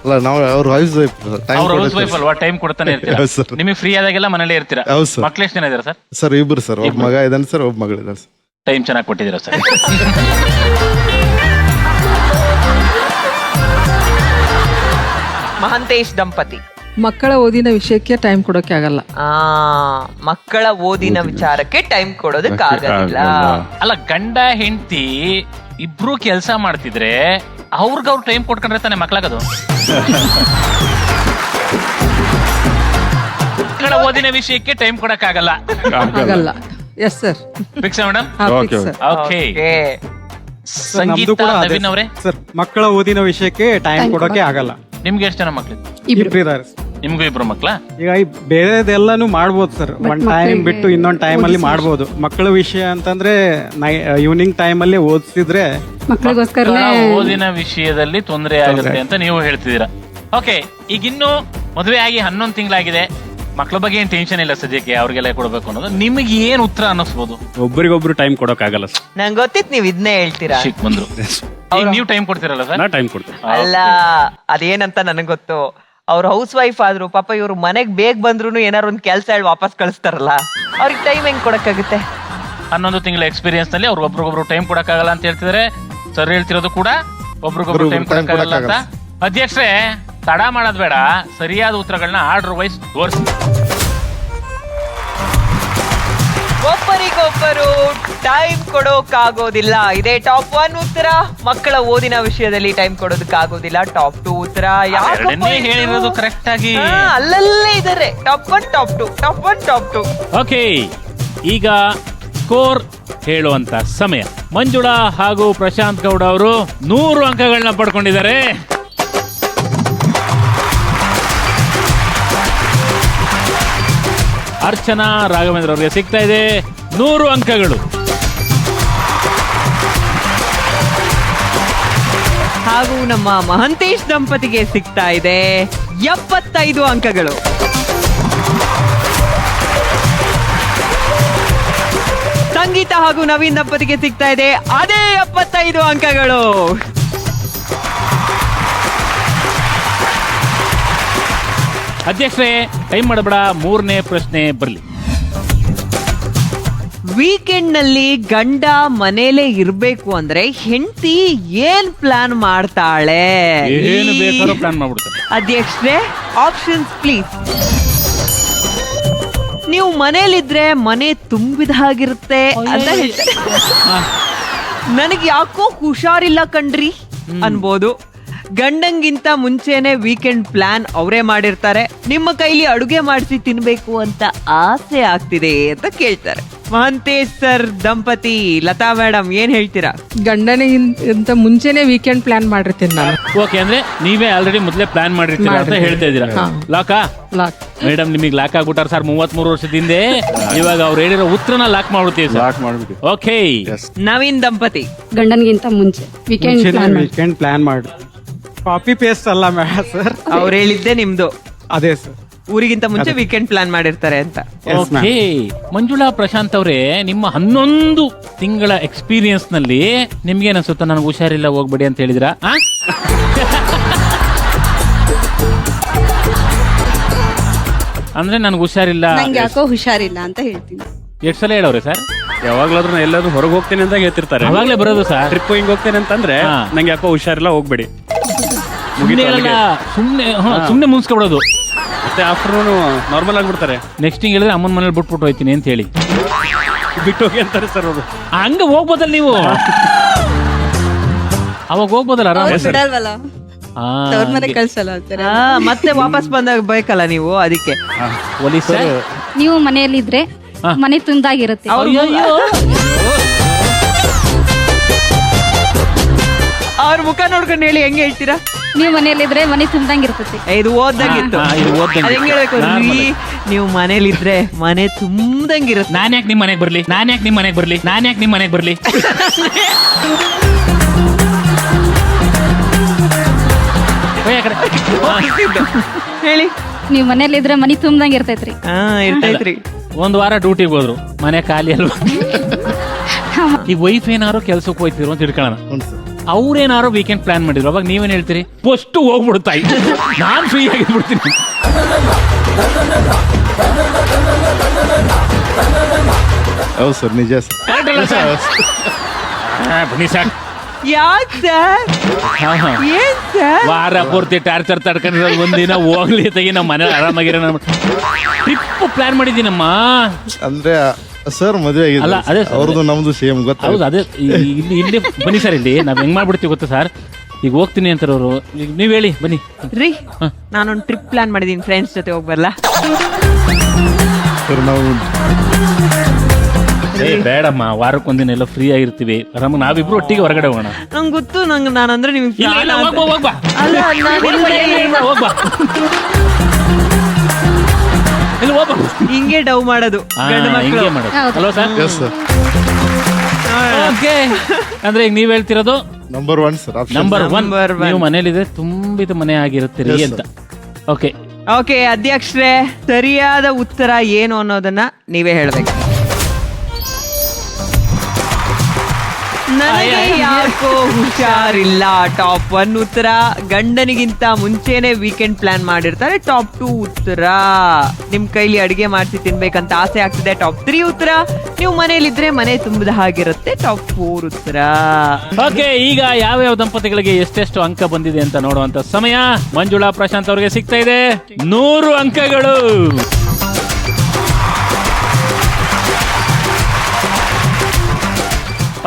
S6: ಅಲ್ಲ ನಾವು ಅವ್ರ ಹೌಸ್ ವೈಫ್
S1: ಅವ್ರ ಹೌಸ್ ವೈಫ್ ಅಲ್ವಾ, ಟೈಮ್ ಕೊಡ್ತಾನೆ ಇರ್ತೀರಾ.
S6: ಹೌದು ಸರ್.
S1: ನಿಮಗೆ ಫ್ರೀ ಆದಾಗೆಲ್ಲ ಮನೇಲೇ ಇರ್ತೀರಾ.
S6: ಹೌದು ಸರ್.
S1: ಮಕ್ಳು ಎಷ್ಟು ಜನ ಇದಾರೆ ಸರ್?
S6: ಸರ್ ಇಬ್ರು ಸರ್. ಒಬ್ಬ ಮಗ ಇದ್ದಾನೆ ಸರ್, ಒಬ್ಬ ಮಗಳಿದ್ದಾನೆ ಸರ್.
S1: ಟೈಮ್ ಚೆನ್ನಾಗಿ ಕೊಟ್ಟಿದ್ದೀರಾ ಸರ್.
S2: ಮಹಂತೇಶ್ ದಂಪತಿ
S9: ಮಕ್ಕಳ ಓದಿನ ವಿಷಯಕ್ಕೆ ಟೈಮ್ ಕೊಡೋಕೆ ಆಗಲ್ಲ.
S2: ಮಕ್ಕಳ ಓದಿನ ವಿಚಾರಕ್ಕೆ ಟೈಮ್ ಕೊಡೋದಕ್ಕಾಗಲ್ಲ.
S1: ಅಲ್ಲ, ಗಂಡ ಹೆಂಡತಿ ಇಬ್ರು ಕೆಲಸ ಮಾಡ್ತಿದ್ರೆ ಅವ್ರಿಗವ್ರು ಟೈಮ್ ಕೊಟ್ಕೊಂಡ್ರೆ ತಾನೆ ಮಕ್ಳಾಗದು. ಮಕ್ಕಳ ಓದಿನ ವಿಷಯಕ್ಕೆ ಟೈಮ್ ಕೊಡಕ್ಕಾಗಲ್ಲ.
S9: ಆಗಲ್ಲ. Yes sir.
S1: Fix madam?
S8: Okay,
S9: sir.
S1: Okay.
S2: Okay.
S1: ಸಂಗೀತ ನವೀನ್ ಅವರೇ,
S10: ಸರ್ ಮಕ್ಕಳ ಓದಿನ ವಿಷಯಕ್ಕೆ ಟೈಮ್ ಕೊಡೋಕೆ ಆಗಲ್ಲ.
S1: ನಿಮ್ಗೆ ಎಷ್ಟು ಜನ ಮಕ್ಳು?
S10: ಇಬ್ರು ಇದಾರೆ ಸರ್.
S1: ನಿಮ್ಗೂ ಇಬ್ರು ಮಕ್ಳ?
S10: ಈಗ ಈ ಬೇರೆದೆಲ್ಲಾನು ಮಾಡ್ಬೋದು ಸರ್, ಒಂದ್ ಟೈಮ್ ಬಿಟ್ಟು ಇನ್ನೊಂದ್ ಟೈಮ್ ಅಲ್ಲಿ ಮಾಡ್ಬೋದು. ಮಕ್ಕಳ ವಿಷಯ ಅಂತಂದ್ರೆ ಈವ್ನಿಂಗ್ ಟೈಮ್ ಅಲ್ಲಿ ಓದಿಸಿದ್ರೆ
S3: ಮಕ್ಕಳಿಗೋಸ್ಕರ
S1: ಓದಿನ ವಿಷಯದಲ್ಲಿ ತೊಂದರೆ ಆಗುತ್ತೆ ಅಂತ ನೀವು ಹೇಳ್ತಿದ್ದೀರಾ. ಓಕೆ, ಈಗ ಇನ್ನು ಮದುವೆ ಆಗಿ 11 ತಿಂಗಳಾಗಿದೆ, ಮಕ್ಳ ಬಗ್ಗೆ ಏನ್ ಟೆನ್ಷನ್ ಇಲ್ಲ ಸದ್ಯಕ್ಕೆ, ಅವ್ರಿಗೆಲ್ಲ ಕೊಡ್ಬೇಕು ಅನ್ನೋದು. ನಿಮಗೆ ಏನ್ ಉತ್ತರ ಅನ್ನಿಸ್ಬೋದು?
S4: ಒಬ್ಬರಿಗೊಬ್ರು ಟೈಮ್ ಕೊಡೋಕ್ಕಾಗಲ್ಲ ಸರ್.
S2: ನಂಗೆ ಗೊತ್ತಿತ್ತು ನೀವ್ ಇದನ್ನೇ ಹೇಳ್ತೀರಾ.
S1: ಶಿಕ್ ಬಂದ್ರು. ಈಗ ನೀವು ಟೈಮ್ ಕೊಡ್ತೀರಲ್ಲ ಸರ್?
S4: ನಾ ಟೈಮ್ ಕೊಡ್ತೀನಿ.
S2: ಅಲ್ಲ, ಅದೇನಂತ ನನಗ್ ಗೊತ್ತು. ಅವ್ರ ಹೌಸ್ ವೈಫ್ ಆದ್ರು ಪಾಪ, ಇವ್ರು ಮನೆಗ್ ಬೇಗ ಬಂದ್ರು ಏನಾರು ಒಂದ್ ಕೆಲ್ಸ ಹೇಳಿ ವಾಪಸ್ ಕಳಿಸ್ತಾರಲ್ಲ, ಅವ್ರಿಗೆ ಟೈಮ್ ಹೆಂಗ್ ಕೊಡಕ್ಕಾಗುತ್ತೆ?
S1: 11 ತಿಂಗಳ ಎಕ್ಸ್ಪೀರಿಯನ್ಸ್ ನಲ್ಲಿ ಅವ್ರು ಒಬ್ರಿಗೊಬ್ರು ಟೈಮ್ ಕೊಡಕ್ಕಾಗಲ್ಲ ಅಂತ ಹೇಳ್ತಿದ್ರೆ, ಸರ್ ಹೇಳ್ತಿರೋದು ಕೂಡ ಒಬ್ರಿಗೊಬ್ರು ಟೈಮ್ ಕೊಡಕ್ಕಾಗಲ್ಲ ಅಂತ. ಅಧ್ಯಕ್ಷರೇ, ತಡ ಮಾಡೋದ್ ಬೇಡ, ಸರಿಯಾದ ಉತ್ತರಗಳನ್ನ ಆರ್ಡರ್ ವೈಸ್ ತೋರಿಸಿ.
S2: ಒಬ್ಬರಿಗೊಬ್ಬರು ಟೈಮ್ ಕೊಡೋಕ್ಕಾಗೋದಿಲ್ಲ, ಇದೇ ಟಾಪ್ 1 ಉತ್ತರ. ಮಕ್ಕಳ ಓದಿನ ವಿಷಯದಲ್ಲಿ ಟೈಮ್ ಕೊಡೋದಕ್ಕಾಗೋದಿಲ್ಲ, ಟಾಪ್ 2 ಉತ್ತರ.
S1: ಎರಡನ್ನೇ ಹೇಳಿರೋದು ಕರೆಕ್ಟ್ ಆಗಿ.
S2: ಅಲ್ಲಲ್ಲೇ ಇದಾರೆ, top 1 top 2, top 1 top 2.
S1: Okay, ಈಗ ಸ್ಕೋರ್ ಹೇಳುವಂತ ಸಮಯ. ಮಂಜುಳಾ ಹಾಗೂ ಪ್ರಶಾಂತ್ ಗೌಡ ಅವರು 100 ಅಂಕಗಳನ್ನ ಪಡ್ಕೊಂಡಿದ್ದಾರೆ. ಅರ್ಚನಾ ರಾಘವೇಂದ್ರ ಅವರಿಗೆ ಸಿಗ್ತಾ ಇದೆ 100 ಅಂಕಗಳು.
S2: ಹಾಗೂ ನಮ್ಮ ಮಹಂತೇಶ್ ದಂಪತಿಗೆ ಸಿಗ್ತಾ ಇದೆ 75 ಅಂಕಗಳು. ಸಂಗೀತ ಹಾಗೂ ನವೀನ್ ದಂಪತಿಗೆ ಸಿಗ್ತಾ ಇದೆ ಅದೇ 75 ಅಂಕಗಳು.
S1: ಅಧ್ಯಕ್ಷರೇ, ಟೈಮ್ ಮಾಡಬೇಡ, 3ನೇ ಪ್ರಶ್ನೆ ಬರಲಿ.
S2: ವೀಕೆಂಡ್ ನಲ್ಲಿ ಗಂಡ ಮನೇಲೆ ಇರ್ಬೇಕು ಅಂದ್ರೆ ಹೆಂಡತಿ ಏನ್ ಪ್ಲಾನ್ ಮಾಡ್ತಾಳೆ?
S1: ಏನು ಬೇಕಾದ್ರೂ ಪ್ಲಾನ್ ಮಾಡ್ಬಿಡ್ತಾರೆ.
S2: ಅಧ್ಯಕ್ಷರೇ, ಆಪ್ಷನ್ಸ್ ಪ್ಲೀಸ್. ನೀವು ಮನೇಲಿದ್ರೆ ಮನೆ ತುಂಬಿದ ಹಾಗಿರುತ್ತೆ ಅಂತ ಹೇಳ್ತಾರೆ. ನನಗೆ ಯಾಕೋ ಹುಷಾರಿಲ್ಲ ಕಣ್ರಿ ಅನ್ಬೋದು. ಗಂಡಂಗಿಂತ ಮುಂಚೆನೆ ವೀಕೆಂಡ್ ಪ್ಲಾನ್ ಅವರೇ ಮಾಡಿರ್ತಾರೆ. ನಿಮ್ಮ ಕೈಲಿ ಅಡುಗೆ ಮಾಡಿಸಿ ತಿನ್ಬೇಕು ಅಂತ ಆಸೆ ಆಗ್ತಿದೆ ಅಂತ ಕೇಳ್ತಾರೆ. ಮಹಂತೇಶ್ ಸರ್ ದಂಪತಿ, ಲತಾ ಮೇಡಮ್ ಏನ್ ಹೇಳ್ತೀರಾ?
S9: ಗಂಡನಿಗಿಂತ ಮುಂಚೆನೆ ವೀಕೆಂಡ್ ಪ್ಲಾನ್ ಮಾಡಿರ್ತೀನಿ ನಾನು.
S1: ಓಕೆ, ಅಂದ್ರೆ ನೀವೇ ಆಲ್ರೆಡಿ ಮೊದಲೇ ಪ್ಲಾನ್ ಮಾಡಿರ್ತೀರಾ ಅಂತ ಹೇಳ್ತಾ ಇದ್ದೀರಾ. ಲಾಕಾ?
S9: ಲಾಕ್.
S1: ಮೇಡಮ್ ನಿಮಗೆ ಲಾಕ್ ಆಗ್ಬಿಟ್ಟಾರ ಸರ್ 33 ವರ್ಷದಿಂದ. ಇವಾಗ ಅವ್ರು ಹೇಳಿರೋ ಉತ್ತರನ ಲಾಕ್ ಮಾಡ್ಬಿಡ್ತೀವಿ ಸರ್.
S8: ಲಾಕ್ ಮಾಡ್ಬಿಟ್ಟು.
S1: ಓಕೆ,
S2: ನವೀನ್ ದಂಪತಿ
S3: ಗಂಡನ್ಗಿಂತ ಮುಂಚೆ
S10: ವೀಕೆಂಡ್ ಪ್ಲಾನ್ ಮಾಡಿ. ಕಾಪಿ ಪೇಸ್ಟ್ ಅಲ್ಲ ಸರ್,
S2: ಅವ್ರು ಹೇಳಿದ್ದೆ ನಿಮ್ದು
S10: ಅದೇ ಸರ್.
S2: ಊರಿಗಿಂತ ಮುಂಚೆ ವೀಕೆಂಡ್ ಪ್ಲಾನ್ ಮಾಡಿರ್ತಾರೆ ಅಂತ.
S1: ಓಕೆ. ಮಂಜುಳಾ, ಪ್ರಶಾಂತ್ ಅವರೇ, ನಿಮ್ಮ 11 ತಿಂಗಳ ಎಕ್ಸ್ಪೀರಿಯನ್ಸ್ ನಲ್ಲಿ ನಿಮ್ಗೆ ಅನ್ಸುತ್ತಾ ನನಗೆ ಹುಷಾರಿಲ್ಲ ಹೋಗ್ಬೇಡಿ ಅಂತ ಹೇಳಿದ್ರಾ? ಅಂದ್ರೆ ನನಗೆ ಹುಷಾರಿಲ್ಲ,
S5: ನಂಗೆ ಯಾಕೋ ಹುಷಾರಿಲ್ಲ ಅಂತ ಹೇಳ್ತೀನಿ.
S1: ಎಷ್ಟು ಸಲ ಹೇಳವ್ರೆ ಸರ್?
S4: ಯಾವಾಗ್ಲಾದ್ರೂ ಎಲ್ಲಾದ್ರೂ ಹೊರಗೆ ಹೋಗ್ತೇನೆ ಅಂತ ಹೇಳ್ತಿರ್ತಾರೆ.
S1: ಅವಾಗ್ಲೇ ಬರೋದು ಸರ್.
S4: ಟ್ರಿಪ್ ಹಿಂಗ್ ಹೋಗ್ತೇನೆ ಅಂತಂದ್ರೆ ನಂಗೆ ಯಾಕೋ ಹುಷಾರಿಲ್ಲ, ಹೋಗ್ಬೇಡಿ.
S1: ಸುಮ್ನೆ ಮುನ್ಸ್ಕೊಬಿಡೋದು.
S4: ಮತ್ತೆ ಆಫ್ಟರ್ನೂನ್ ನಾರ್ಮಲ್ ಆಗ್ಬಿಡ್ತಾರೆ.
S1: ನೆಕ್ಸ್ಟ್ ಹಿಂಗ್ ಹೇಳಿದ್ರೆ ಅಮ್ಮನ ಮನೇಲಿ ಬಿಟ್ಬಿಟ್ಟು ಹೋಯ್ತೀನಿ ಅಂತ ಹೇಳಿ
S4: ಬಿಟ್ಟು ಹೋಗಿ ಅಂತಾರೆ ಸರ್ ಅವರು.
S1: ಹಂಗ ಹೋಗ್ಬೋದಲ್ಲ ನೀವು, ಅವಾಗ ಹೋಗ್ಬೋದಲ್ಲ ಆರಾಮ.
S5: ಬಿಡಲ್ವಲ್ಲ, ಅವ್ರ ಮನೆ ಕಳ್ಸಲ್ಲ ಅಂತಾರೆ.
S2: ಮತ್ತೆ ವಾಪಸ್ ಬಂದಾಗ ಬೇಕಲ್ಲ ನೀವು, ಅದಕ್ಕೆ.
S1: ಪೊಲೀಸ್
S7: ನೀವು ಮನೆಯಲ್ಲಿದ್ರೆ ಮನೆ ತುಂದಾಗಿರುತ್ತೆ.
S2: ಅವ್ರ ಮುಖ ನೋಡ್ಕೊಂಡು ಹೇಳಿ, ಹೆಂಗ್ ಹೇಳ್ತೀರಾ?
S7: ನೀವು ಮನೆಯಲ್ಲಿದ್ರೆ ಮನೆ ತುಂಬ್ದಂಗಿರ್ತೈತಿ.
S2: ಇದು ಓದ್ದಂಗಿತ್ತು.
S1: ಇದು ಓದ್ದಂಗಿತ್ತು.
S2: ಅದ್ ಹೆಂಗ್ ಹೇಳ್ಬೇಕು? ರೀ, ನೀವು ಮನೇಲಿದ್ರೆ ಮನೆ ತುಂಬ್ದಂಗಿರುತ್ತೆ.
S1: ನಾನ್ ಯಾಕೆ ನಿಮ್ ಮನೆಗ್ ಬರ್ಲಿ? ನಾನ್ ಯಾಕೆ ನಿಮ್ ಮನೆಗ್ ಬರ್ಲಿ? ನಾನ್ ಯಾಕೆ ನಿಮ್ ಮನೆಗ್ ಬರ್ಲಿ? ಹೋಯ್ ಆ ಕಡೆ.
S2: ಹೇಳಿ.
S7: ನೀವು ಮನೆಯಲ್ಲಿದ್ರೆ ಮನೆ ತುಂಬ್ದಂಗಿರ್ತೈತ್ರಿ.
S2: ಇರ್ತೈತ್ರಿ.
S1: ಒಂದ್ ವಾರ ಡ್ಯೂಟಿಗೆ ಹೋದ್ರು, ಮನೆ ಖಾಲಿ ಅಲ್ವಾ? ಈಗ ವೈಫ್ ಏನಾರು ಕೆಲ್ಸಕ್ಕೆ ಹೋಯ್ತಿದ್ರು ಅಂತ ಇಟ್ಕೊಳ್ಳೋಣ.
S6: ಹ್ಞೂ ಸರ್.
S1: ಅವ್ರೇನಾರು ವೀಕೆಂಡ್ ಪ್ಲಾನ್ ಮಾಡಿದ್ರು, ಅವಾಗ ನೀವೇನ್ ಹೇಳ್ತೀರಿ? ಫಸ್ಟ್ ಹೋಗ್ಬಿಡ್ತಾಯಿ, ನಾನ್ ಫ್ರೀ ಆಗಿಬಿಡ್ತೀನಿ.
S6: ಹೌದು ಸರ್, ನಿಜ ಸರ್.
S1: ಬನ್ನಿ ಸಾಕ್.
S2: ಯಾಕ್ ಸರ್? ಏನ್ ಸರ್?
S1: ವಾರ ಪೂರ್ತಿ ಟಾರ್ಚರ್ ತಡ್ಕೊಂಡಿರೋದು, ಒಂದಿನ ಹೋಗ್ಲಿ ತೆಗಿ, ನಮ್ಮ ಮನೆ ಆರಾಮಾಗಿರೋ. Trip plan ಮಾಡಿದ್ದೀನಮ್ಮ.
S6: ಅಂದ್ರೆ ಸರ್ ಮದುವೆ
S1: ಅಲ್ಲ,
S6: ಆಗಿದೆ
S1: ಅದೇ ಸರ್.
S6: ಅವ್ರದ್ದು ನಮ್ದು ಸೇಮ್
S1: ಹೌದು,
S6: ಗೊತ್ತಾಗ.
S1: ಅದೇ ಇಲ್ಲಿ ಬನ್ನಿ ಸರ್. ಇಲ್ಲಿ ನಾವ್ ಹೆಂಗ್ ಮಾಡ್ಬಿಡ್ತೀವಿ ಗೊತ್ತಾ ಸರ್? ಈಗ ಹೋಗ್ತೀನಿ ಅಂತಾರೆ ಅವರು, ಈಗ ನೀವ್ ಹೇಳಿ ಬನ್ನಿ.
S2: ರೀ, ನಾನೊಂದು ಟ್ರಿಪ್ ಪ್ಲಾನ್ ಮಾಡಿದೀನಿ, ಫ್ರೆಂಡ್ಸ್ ಜೊತೆ ಹೋಗ್ಬರ್ಲಾ?
S6: ಸರ್ ನಾವು
S1: ಬೇಡಮ್ಮ, ವಾರಕ್ಕೊಂದಿನ ಎಲ್ಲ ಫ್ರೀ ಆಗಿರ್ತೀವಿ, ಆರಾಮ ನಾವಿಬ್ರು ಒಟ್ಟಿಗೆ ಹೊರಗಡೆ ಹೋಗೋಣ.
S2: ನಂಗೆ ಗೊತ್ತು, ನಾನಂದ್ರೆ ನಿಮ್ಗೆ
S1: ಇಲ್ಲ, ಇಲ್ಲ, ಹೋಗ್ಬಾ, ಹೋಗ್ಬಾ.
S2: ಅಲ್ಲ, ನಾನಿಲ್ಲ.
S1: ಹೋಗ್ಬಾ. ಇಲ್ಲ, ಹೋಗ್ಬಾ.
S2: ಹಿಂಗೆ ಡವ್ ಮಾಡೋದು ಗಂಡು ಮಕ್ಕಳು.
S1: ಹಿಂಗೆ ಮಾಡೋದು ಅಲ್ವಾ ಸರ್?
S6: Yes sir.
S1: ಓಕೆ, ಅಂದ್ರೆ ಈಗ ನೀವ್ ಹೇಳ್ತಿರೋದು
S6: number 1 sir.
S1: Number one.
S2: Number one.
S1: ನೀವು ಮನೇಲಿದೆ ತುಂಬಿದ ಮನೆ ಆಗಿರುತ್ತೀರಿ
S6: Yes,
S1: ಅಂತ. ಓಕೆ,
S2: ಓಕೆ ಅಧ್ಯಕ್ಷರೇ, ಸರಿಯಾದ ಉತ್ತರ ಏನು ಅನ್ನೋದನ್ನ ನೀವೇ ಹೇಳ್ಬೇಕು. ನನಗೆ ಯಾಕೋ ಹುಷಾರಿಲ್ಲ. ಟಾಪ್ 1 ಉತ್ತರ. ಗಂಡನಿಗಿಂತ ಮುಂಚೆನೆ ವೀಕೆಂಡ್ ಪ್ಲಾನ್ ಮಾಡಿರ್ತಾರೆ. ಟಾಪ್ 2 ಉತ್ತರ. ನಿಮ್ ಕೈಲಿ ಅಡಿಗೆ ಮಾಡಿಸಿ ತಿನ್ಬೇಕಂತ ಆಸೆ ಆಗ್ತಿದೆ. ಟಾಪ್ 3 ಉತ್ತರ. ನೀವು ಮನೇಲಿದ್ರೆ ಮನೆ ತುಂಬದ ಹಾಗಿರುತ್ತೆ. ಟಾಪ್ 4 ಉತ್ತರ.
S1: ಓಕೆ, ಈಗ ಯಾವ್ಯಾವ ದಂಪತಿಗಳಿಗೆ ಎಷ್ಟೆಷ್ಟು ಅಂಕ ಬಂದಿದೆ ಅಂತ ನೋಡುವಂತ ಸಮಯ. ಮಂಜುಳಾ ಪ್ರಶಾಂತ್ ಅವರಿಗೆ ಸಿಗ್ತಾ ಇದೆ 100 ಅಂಕಗಳು.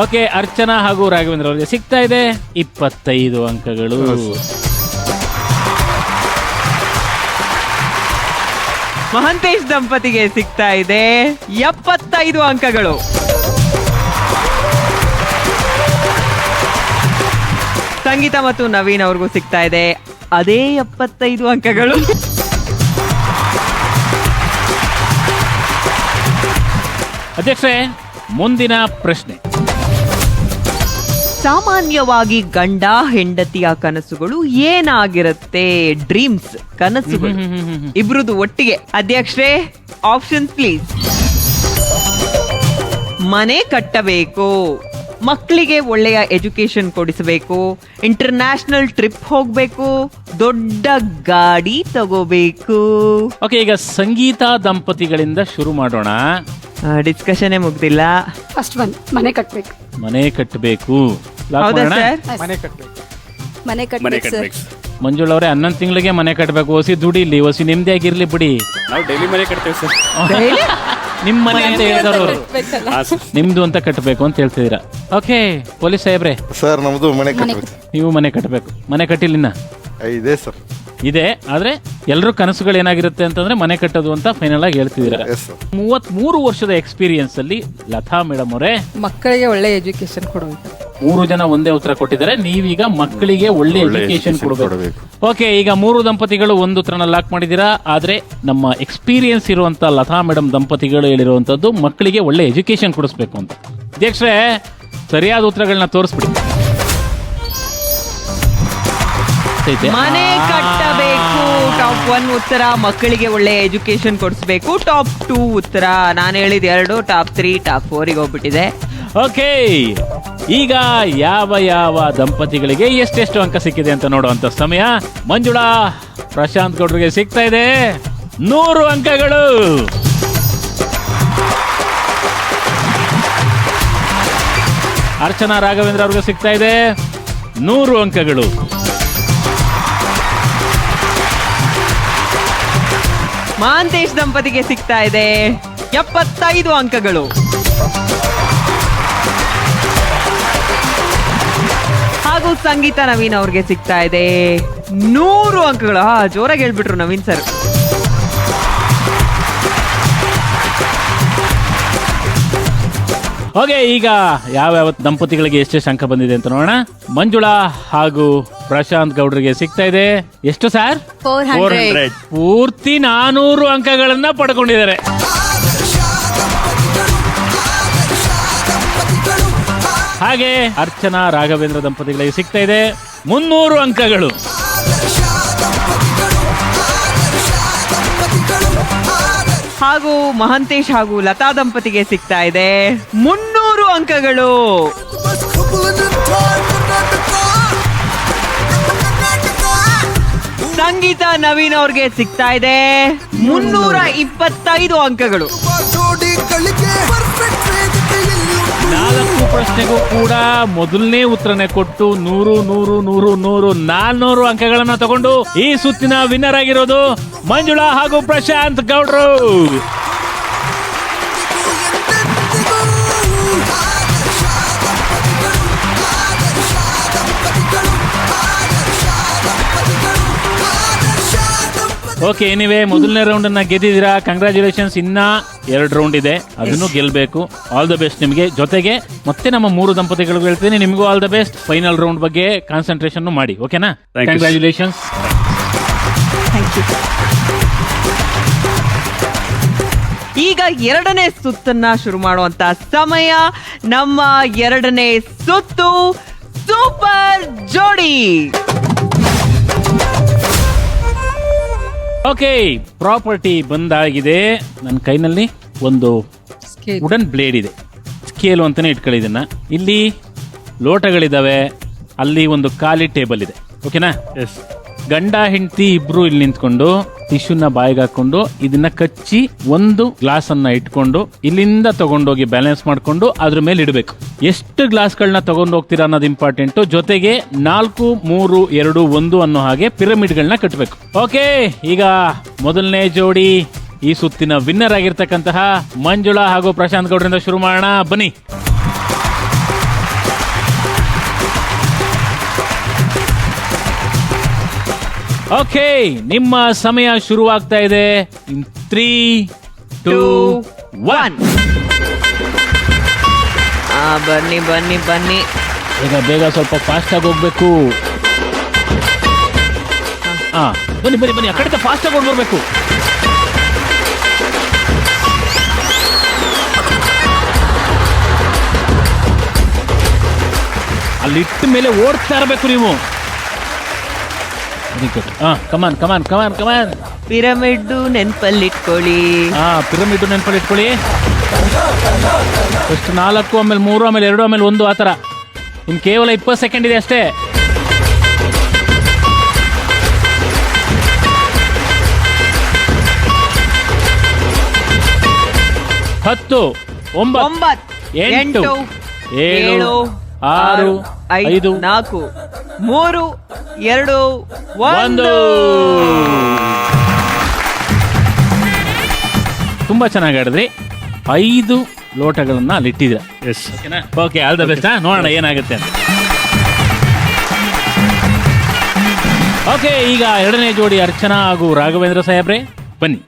S1: ಓಕೆ, ಅರ್ಚನಾ ಹಾಗೂ ರಾಘವೇಂದ್ರ ಅವರಿಗೆ ಸಿಗ್ತಾ ಇದೆ 25 ಅಂಕಗಳು.
S2: ಮಹಂತೇಶ್ ದಂಪತಿಗೆ ಸಿಗ್ತಾ ಇದೆ 75 ಅಂಕಗಳು. ಸಂಗೀತ ಮತ್ತು ನವೀನ್ ಅವ್ರಿಗೂ ಸಿಗ್ತಾ ಇದೆ ಅದೇ 75 ಅಂಕಗಳು.
S1: ಅಧ್ಯಕ್ಷರೇ, ಮುಂದಿನ ಪ್ರಶ್ನೆ.
S2: ಸಾಮಾನ್ಯವಾಗಿ ಗಂಡ ಹೆಂಡತಿಯ ಕನಸುಗಳು ಏನಾಗಿರುತ್ತೆ? ಡ್ರೀಮ್ಸ್, ಕನಸುಗಳು ಇಬ್ರದ್ದು ಒಟ್ಟಿಗೆ. ಅಧ್ಯಕ್ಷರೇ, ಆಪ್ಷನ್ ಪ್ಲೀಸ್. ಮನೆ ಕಟ್ಟಬೇಕು, ಮಕ್ಕಳಿಗೆ ಒಳ್ಳೆಯ ಎಜುಕೇಶನ್ ಕೊಡಿಸಬೇಕು, ಇಂಟರ್ನ್ಯಾಷನಲ್ ಟ್ರಿಪ್ ಹೋಗ್ಬೇಕು, ದೊಡ್ಡ ಗಾಡಿ ತಗೋಬೇಕು.
S1: ಓಕೆ, ಈಗ ಸಂಗೀತ ದಂಪತಿಗಳಿಂದ ಶುರು ಮಾಡೋಣ.
S2: ಡಿಸ್ಕಷನ್ ಮುಗ್ದಿಲ್ಲ.
S3: ಫಸ್ಟ್ ಒನ್, ಮನೆ ಕಟ್ಬೇಕು.
S1: ಮನೆ ಕಟ್ಟಬೇಕು.
S2: ಹೌದಾ ಸರ್?
S10: ಮನೆ ಕಟ್ಟಬೇಕು.
S5: ಮನೆ ಕಟ್ಬೇಕು ಸರ್.
S1: ಮಂಜುಳ್ ಅವರೇ, 11 ತಿಂಗಳಿಗೆ ಮನೆ ಕಟ್ಟಬೇಕು. ಹೊಸಿ ದುಡಿಲಿ, ಹೊಸಿ ನೆಮ್ಮದಿ ಆಗಿರ್ಲಿ ಬಿಡಿ.
S4: ನಾವು ಡೈಲಿ ಮನೆ ಕಟ್ತೇವೆ ಸರ್.
S1: ನಿಮ್ ಮನೆ ಅಂತ ಹೇಳಿದವರು ನಿಮ್ದು ಅಂತ ಕಟ್ಟಬೇಕು ಅಂತ ಹೇಳ್ತಿದ್ದೀರಾ. ಓಕೆ, ಪೊಲೀಸ್ ಸಾಹೇಬ್ರೆ,
S6: ಸರ್ ನಮ್ದು ಮನೆ ಕಟ್ಟಬೇಕು.
S1: ನೀವು ಮನೆ ಕಟ್ಟಬೇಕು. ಮನೆ ಕಟ್ಟಿಲಿನ
S6: ಇದೆ ಸರ್.
S1: ಇದೆ, ಆದ್ರೆ ಎಲ್ಲರೂ ಕನಸುಗಳು ಏನಾಗಿರುತ್ತೆ ಅಂತಂದ್ರೆ ಮನೆ ಕಟ್ಟೋದು ಅಂತ ಫೈನಲ್ ಆಗಿ ಹೇಳ್ತಿದ್ದೀರಾ.
S6: Yes sir.
S1: 33 ವರ್ಷದ ಎಕ್ಸ್ಪೀರಿಯನ್ಸ್ ಅಲ್ಲಿ ಲತಾ ಮೇಡಮ್ ಅವರೇ
S9: ಮಕ್ಕಳಿಗೆ ಒಳ್ಳೆ ಎಜುಕೇಶನ್ ಕೊಡಬೇಕು.
S1: 3 ಜನ ಒಂದೇ ಉತ್ತರ ಕೊಟ್ಟಿದ್ದಾರೆ. ನೀವೀಗ ಮಕ್ಕಳಿಗೆ ಒಳ್ಳೆ ಎಜುಕೇಶನ್ ಕೊಡಬೇಕು. ಓಕೆ, ಈಗ 3 ದಂಪತಿಗಳು ಒಂದು ಉತ್ತರನ ಲಾಕ್ ಮಾಡಿದ್ದೀರಾ. ಆದ್ರೆ ನಮ್ಮ ಎಕ್ಸ್ಪೀರಿಯನ್ಸ್ ಇರುವಂತ ಲತಾ ಮೇಡಮ್ ದಂಪತಿಗಳು ಹೇಳಿರುವಂತದ್ದು ಮಕ್ಕಳಿಗೆ ಒಳ್ಳೆ ಎಜುಕೇಶನ್ ಕೊಡಿಸ್ಬೇಕು ಅಂತ. ಅಧ್ಯಕ್ಷರೇ, ಸರಿಯಾದ ಉತ್ತರಗಳನ್ನ ತೋರಿಸ್ಬಿಡಿ.
S2: ಮನೆ ಕಟ್ಟಬೇಕು ಟಾಪ್ 1 ಉತ್ತರ. ಮಕ್ಕಳಿಗೆ ಒಳ್ಳೆ ಎಜುಕೇಶನ್ ಕೊಡಿಸ್ಬೇಕು ಟಾಪ್ 2 ಉತ್ತರ. ನಾನು ಹೇಳಿದ 2, ಟಾಪ್ 3, ಟಾಪ್ 4 ಹೋಗ್ಬಿಟ್ಟಿದೆ.
S1: ಓಕೆ, ಈಗ ಯಾವ ದಂಪತಿಗಳಿಗೆ ಎಷ್ಟೆಷ್ಟು ಅಂಕ ಸಿಕ್ಕಿದೆ ಅಂತ ನೋಡುವಂತ ಸಮಯ. ಮಂಜುಳಾ ಪ್ರಶಾಂತ್ ಗೌಡ್ರಿಗೆ ಸಿಗ್ತಾ ಇದೆ 100 ಅಂಕಗಳು. ಅರ್ಚನಾ ರಾಘವೇಂದ್ರ ಅವ್ರಿಗೆ ಸಿಗ್ತಾ ಇದೆ 100 ಅಂಕಗಳು.
S2: ಮಹಾಂತೇಶ್ ದಂಪತಿಗೆ ಸಿಗ್ತಾ ಇದೆ 75 ಅಂಕಗಳು. ಹಾಗೂ ಸಂಗೀತ ನವೀನ್ ಅವ್ರಿಗೆ ಸಿಗ್ತಾ ಇದೆ 100 ಅಂಕಗಳು. ಜೋರಾಗಿ ಹೇಳ್ಬಿಟ್ರು ನವೀನ್ ಸರ್.
S1: ಓಕೆ, ಈಗ ಯಾವ್ಯಾವ ದಂಪತಿಗಳಿಗೆ ಎಷ್ಟೆಷ್ಟು ಅಂಕ ಬಂದಿದೆ ಅಂತ ನೋಡೋಣ. ಮಂಜುಳಾ ಹಾಗೂ ಪ್ರಶಾಂತ್ ಗೌಡ್ರಿಗೆ ಸಿಗ್ತಾ ಇದೆ ಎಷ್ಟು ಸರ್?
S5: 400.
S1: ಪೂರ್ತಿ 400 ಅಂಕಗಳನ್ನ ಪಡ್ಕೊಂಡಿದ್ದಾರೆ. ಹಾಗೆ ಅರ್ಚನಾ ರಾಘವೇಂದ್ರ ದಂಪತಿಗಳಿಗೆ ಸಿಗ್ತಾ ಇದೆ 300 ಅಂಕಗಳು.
S2: ಹಾಗೂ ಮಹಂತೇಶ್ ಹಾಗೂ ಲತಾ ದಂಪತಿಗೆ ಸಿಗ್ತಾ ಇದೆ 300 ಅಂಕಗಳು. ಸಂಗೀತ ನವೀನ್ ಅವ್ರಿಗೆ ಸಿಗ್ತಾ ಇದೆ 325 ಅಂಕಗಳು.
S1: 4 ಪ್ರಶ್ನೆಗೂ ಕೂಡ ಮೊದಲನೇ ಉತ್ತರನೇ ಕೊಟ್ಟು 100 100 100 100 400 ಅಂಕಗಳನ್ನ ತಗೊಂಡು ಈ ಸುತ್ತಿನ ವಿನ್ನರ್ ಆಗಿರೋದು ಮಂಜುಳಾ ಹಾಗೂ ಪ್ರಶಾಂತ್ ಗೌಡ್ರು. ಓಕೆ, ಎನಿವೇ ಮೊದಲನೇ ರೌಂಡ್ ಅನ್ನ ಗೆದ್ದಿದ್ದೀರಾ, ಕಂಗ್ರಾಚುಲೇಷನ್ಸ್. ಇನ್ನ 2 ರೌಂಡ್ ಇದೆ, ಅದನ್ನು ಗೆಲ್ಬೇಕು. ಆಲ್ ದ ಬೆಸ್ಟ್ ನಿಮಗೆ. ಜೊತೆಗೆ ಮತ್ತೆ ನಮ್ಮ 3 ದಂಪತಿಗಳಿಗೂ ಹೇಳ್ತೀನಿ, ನಿಮಗೂ all the best. Final round ಬಗ್ಗೆ ಕಾನ್ಸಂಟ್ರೇಷನ್ ಮಾಡಿ, ಓಕೆನಾ?
S4: Thank you.
S1: ಕಂಗ್ರಾಚುಲೇಷನ್ಸ್.
S2: ಈಗ 2ನೇ ಸುತ್ತನ್ನ ಶುರು ಮಾಡುವಂತ ಸಮಯ. ನಮ್ಮ 2ನೇ ಸುತ್ತು ಸೂಪರ್ ಜೋಡಿ.
S1: ಓಕೆ, ಪ್ರಾಪರ್ಟಿ ಬಂದಾಗಿದೆ. ನನ್ನ ಕೈನಲ್ಲಿ ಒಂದು ವುಡನ್ ಬ್ಲೇಡ್ ಇದೆ, ಸ್ಕೇಲು ಅಂತಾನೆ ಇಟ್ಕೊಳ್ಳಿ ಇದನ್ನ. ಇಲ್ಲಿ ಲೋಟಗಳಿದಾವೆ, ಅಲ್ಲಿ ಒಂದು ಖಾಲಿ ಟೇಬಲ್ ಇದೆ, ಓಕೆನಾ?
S4: ಎಸ್.
S1: ಗಂಡ ಹೆಂಡತಿ ಇಬ್ರು ಇಲ್ಲಿ ನಿಂತ್ಕೊಂಡು ಟಿಶ್ಯೂನ ಬಾಯಿಗೆ ಹಾಕೊಂಡು ಇದನ್ನ ಕಚ್ಚಿ ಒಂದು ಗ್ಲಾಸ್ ಅನ್ನ ಇಟ್ಕೊಂಡು ಇಲ್ಲಿಂದ ತಗೊಂಡೋಗಿ ಬ್ಯಾಲೆನ್ಸ್ ಮಾಡ್ಕೊಂಡು ಅದ್ರ ಮೇಲೆ ಇಡಬೇಕು. ಎಷ್ಟು ಗ್ಲಾಸ್ಗಳನ್ನ ತಗೊಂಡು ಹೋಗ್ತೀರಾ ಅನ್ನೋದು ಇಂಪಾರ್ಟೆಂಟ್. ಜೊತೆಗೆ 4 3 2 1 ಅನ್ನೋ ಹಾಗೆ ಪಿರಮಿಡ್ಗಳನ್ನ ಕಟ್ಟಬೇಕು. ಓಕೆ, ಈಗ ಮೊದಲನೇ ಜೋಡಿ ಈ ಸುತ್ತಿನ ವಿನ್ನರ್ ಆಗಿರ್ತಕ್ಕಂತಹ ಮಂಜುಳಾ ಹಾಗೂ ಪ್ರಶಾಂತ್ ಗೌಡ್ರಿಂದ ಶುರು ಮಾಡೋಣ, ಬನ್ನಿ. ಓಕೆ, ನಿಮ್ಮ ಸಮಯ ಶುರುವಾಗ್ತಾ ಇದೆ. 3 2 1.
S2: ಬನ್ನಿ ಬನ್ನಿ ಬನ್ನಿ,
S1: ಈಗ ಬೇಗ ಸ್ವಲ್ಪ ಫಾಸ್ಟ್ ಆಗಿ ಹೋಗ್ಬೇಕು. ಬನ್ನಿ ಬನ್ನಿ ಬನ್ನಿ, ಆ ಕಡೆ ಫಾಸ್ಟ್ ಆಗಿ ಹೋಗ್ಬರ್ಬೇಕು. ಅಲ್ಲಿ ಇಟ್ಟ ಮೇಲೆ ಓಡ್ತಾ ಇರಬೇಕು ನೀವು. ಕಮಾನ್ ಕಮಾನ್ ಕಮಾನ್ ಕಮಾನ್.
S2: ಪಿರಮಿಡ್ ನೆನ್ಪಲ್ಲಿಟ್ಕೊಳ್ಳಿ.
S1: ಪಿರಮಿಡ್ ನೆನಪಲ್ಲಿ ಇಟ್ಕೊಳ್ಳಿ. ಎಷ್ಟು 4, ಆಮೇಲೆ 3, ಆಮೇಲೆ 2, ಆಮೇಲೆ 1 ಆ ಥರ. ಇನ್ನು ಕೇವಲ 20 ಸೆಕೆಂಡ್ ಇದೆ ಅಷ್ಟೇ. ಹತ್ತು 9 8 7 6 5
S2: 4 3 2 1.
S1: ತುಂಬಾ ಚೆನ್ನಾಗಿ ಆಡಿದ್ರಿ. 5 ಲೋಟಗಳನ್ನ ಅಲ್ಲಿ ಇಟ್ಟಿದ್ದೀರಾ.
S4: Yes.
S1: Okay, all the best. ನೋಡೋಣ ಏನಾಗುತ್ತೆ ಅಂತ. ಓಕೆ, ಈಗ 2ನೇ ಜೋಡಿ ಅರ್ಚನಾ ಹಾಗೂ ರಾಘವೇಂದ್ರ ಸಾಹೇಬ್ರೆ, ಬನ್ನಿ.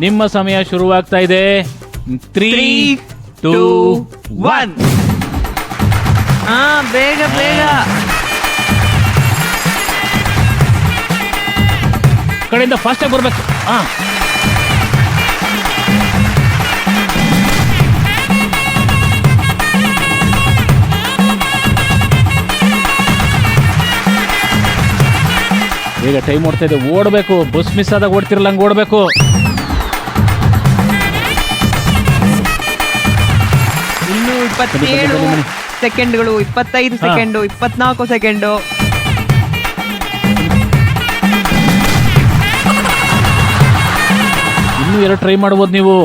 S1: ನಿಮ್ಮ ಸಮಯ ಶುರುವಾಗ್ತಾ ಇದೆ. 3 2 1.
S2: ಬೇಗ ಬೇಗ.
S1: ಕಡೆಯಿಂದ ಫಾಸ್ಟ್ ಆಗಿ ಬರ್ಬೇಕು. ಈಗ ಟೈಮ್ ಓಡ್ತಾ ಇದೆ, ಓಡಬೇಕು. ಬಸ್ ಮಿಸ್ ಆದಾಗ ಓಡ್ತಿರಲ್ಲ ಹಂಗೆ ಓಡಬೇಕು.
S2: ಇನ್ನು 27 ಸೆಕೆಂಡ್ಗಳು, 25 ಸೆಕೆಂಡು, 24 ಸೆಕೆಂಡು.
S1: ಇನ್ನೂ 2 ಟ್ರೈ ಮಾಡ್ಬೋದು ನೀವು.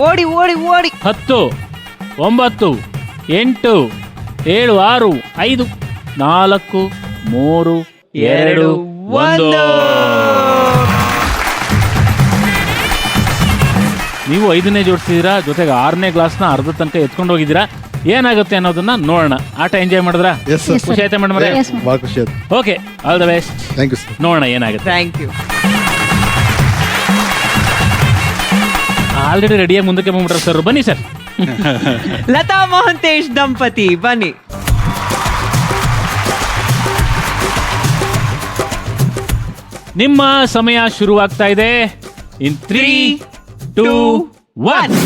S2: ಓಡಿ ಓಡಿ ಓಡಿ.
S1: 10 9 8 7 6 5 4 3 2 1. ನೀವು 5ನೇ ಜೋಡಿಸಿದೀರಾ, ಜೊತೆಗೆ 6ನೇ ಗ್ಲಾಸ್ನ ಅರ್ಧ ತನಕ ಎತ್ಕೊಂಡು ಹೋಗಿದ್ದೀರಾ. ಏನಾಗುತ್ತೆ ಅನ್ನೋದನ್ನ ನೋಡೋಣ. ಆಟ ಎಂಜಾಯ್ ಮಾಡಿದ್ರ?
S6: ಎಸ್ ಸರ್,
S1: ಖುಷಿ ಆಯ್ತಾ ಮೇಡಮ್?
S6: ಭಾಳ ಖುಷಿ ಆಯ್ತು.
S1: Okay, all the best.
S6: Thank you sir.
S1: ನೋಡೋಣ ಏನಾಗುತ್ತೆ.
S2: Thank you.
S1: ಆಲ್ರೆಡಿ ರೆಡಿಯಾಗಿ ಮುಂದಕ್ಕೆ ಬಂದ್ಬಿಟ್ರೆ ಸರ್. ಬನ್ನಿ ಸರ್.
S2: ಲತಾ ಮಹಂತೇಶ್ ದಂಪತಿ ಬನ್ನಿ.
S1: ನಿಮ್ಮ ಸಮಯ ಶುರುವಾಗ್ತಾ ಇದೆ. ಇನ್ 3, 2, 1.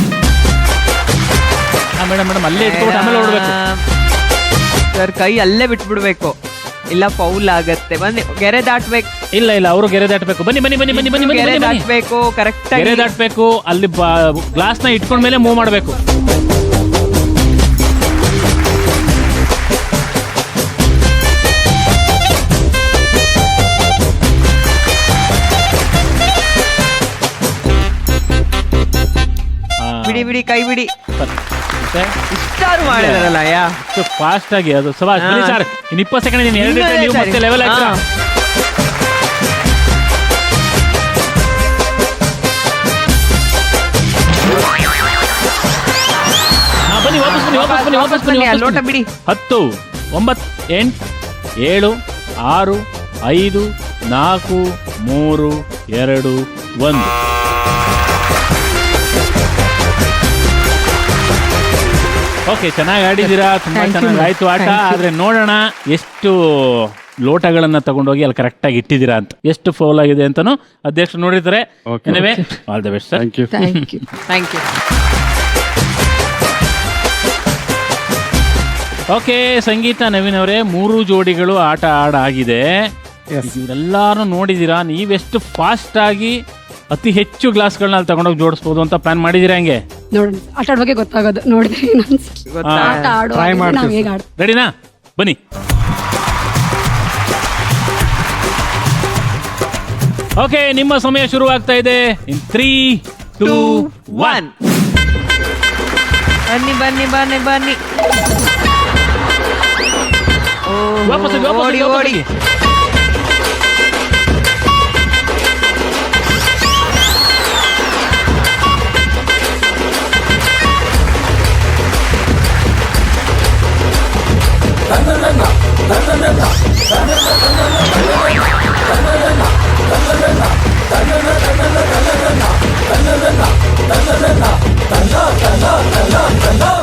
S1: ಮೇಡಮ್ ಅಲ್ಲೇ ಇಟ್ಕೊಂಡು ಆಮೇಲೆ ಓಡ್ಬೇಕು
S2: ಸರ್. ಕೈ ಅಲ್ಲೇ ಬಿಟ್ಬಿಡ್ಬೇಕು, ಇಲ್ಲ ಫೌಲ್ ಆಗತ್ತೆ. ಬನ್ನಿ, ಗೆರೆ ದಾಟ್ಬೇಕು.
S1: ಇಲ್ಲ ಅವರು ಗೆರೆ ದಾಟ್ಬೇಕು. ಬನ್ನಿ ಬನ್ನಿ ಬನ್ನಿ ಬನ್ನಿ ಬನ್ನಿ
S2: ಗೆರೆ
S1: ಬನ್ನಿ
S2: ದಾಟ್ಬೇಕು, ಕರೆಕ್ಟ್
S1: ಗೆರೆ ದಾಟ್ಬೇಕು. ಅಲ್ಲಿ ಗ್ಲಾಸ್ ನ ಇಟ್ಕೊಂಡ ಮೇಲೆ ಮೂವ್ ಮಾಡಬೇಕು.
S2: ಬಿಡಿ ಬಿಡಿ, ಕೈ ಬಿಡಿ. ಇಷ್ಟಾರು ಮಾಡಿದಾರಲ್ಲ ಯಾ
S1: ಫಾಸ್ಟ್ ಆಗಿ ಅದು ಸವಾಸ್. ಬನ್ನಿ ಸರ್, ಇನ್ನು 20 ಸೆಕೆಂಡ್ ನೀವು ಮತ್ತೆ ಲೆವೆಲ್ ಆಯ್ತು. ಬನ್ನಿ ವಾಪಸ್ ಬನ್ನಿ.
S2: ಲೋಟ ಬಿಡಿ.
S1: 10, 9, 8, 7, 6, 5, 4, 3, 2, 1. ಓಕೆ, ಚೆನ್ನಾಗಿ ಆಡಿದ್ದೀರಾ. ತುಂಬಾ ಚೆನ್ನಾಗಿ ಆಯ್ತು ಆಟ. ಆದ್ರೆ ನೋಡೋಣ ಎಷ್ಟು ಲೋಟಗಳನ್ನ ತಗೊಂಡೋಗಿ ಅಲ್ಲಿ ಕರೆಕ್ಟ್ ಆಗಿ ಇಟ್ಟಿದ್ದೀರಾ ಅಂತ. ಎಷ್ಟು ಫೌಲ್ ಆಗಿದೆ ಅಂತಾನು ಅಧ್ಯಕ್ಷರು ನೋಡಿರ್ತಾರೆ. Anyway, all the best sir.
S3: Thank you.
S1: Okay, Sangeetha, Naveen ಅವರೇ, 3 ಜೋಡಿಗಳು ಆಟ ಆಡಾಗಿದೆ. ಇವರೆಲ್ಲಾರು ನೋಡಿದೀರಾ. ನೀವೆಷ್ಟು ಫಾಸ್ಟ್ ಆಗಿ ಅತಿ ಹೆಚ್ಚು ಗ್ಲಾಸ್ಗಳನ್ನ ಅಲ್ಲಿ ತಗೊಂಡೋಗಿ ಜೋಡಿಸಬಹುದು ಅಂತ ಪ್ಲಾನ್ ಮಾಡಿದೀರಾ? ಹಂಗೆ
S3: ನೋಡೋಣ, ಆಟ ಆಡೋ ಬಗ್ಗೆ ಗೊತ್ತಾಗೋದು ನೋಡಿದ್ರೆ ಆಟ ಆಡುವಾಗ ನಾವು ಹೇಗೆ ಆಡ್ತೀವಿ.
S1: ರೆಡಿನಾ? ಬನ್ನಿ. ಓಕೆ, ನಿಮ್ಮ ಸಮಯ ಶುರುವಾಗ್ತಾ ಇದೆ. ಇನ್ 3, 2, 1.
S2: ಬನ್ನಿ ಬನ್ನಿ ಬನ್ನಿ ಬನ್ನಿ.
S1: ವಾಪಸ್
S2: ಓಡಿ ಓಡಿ.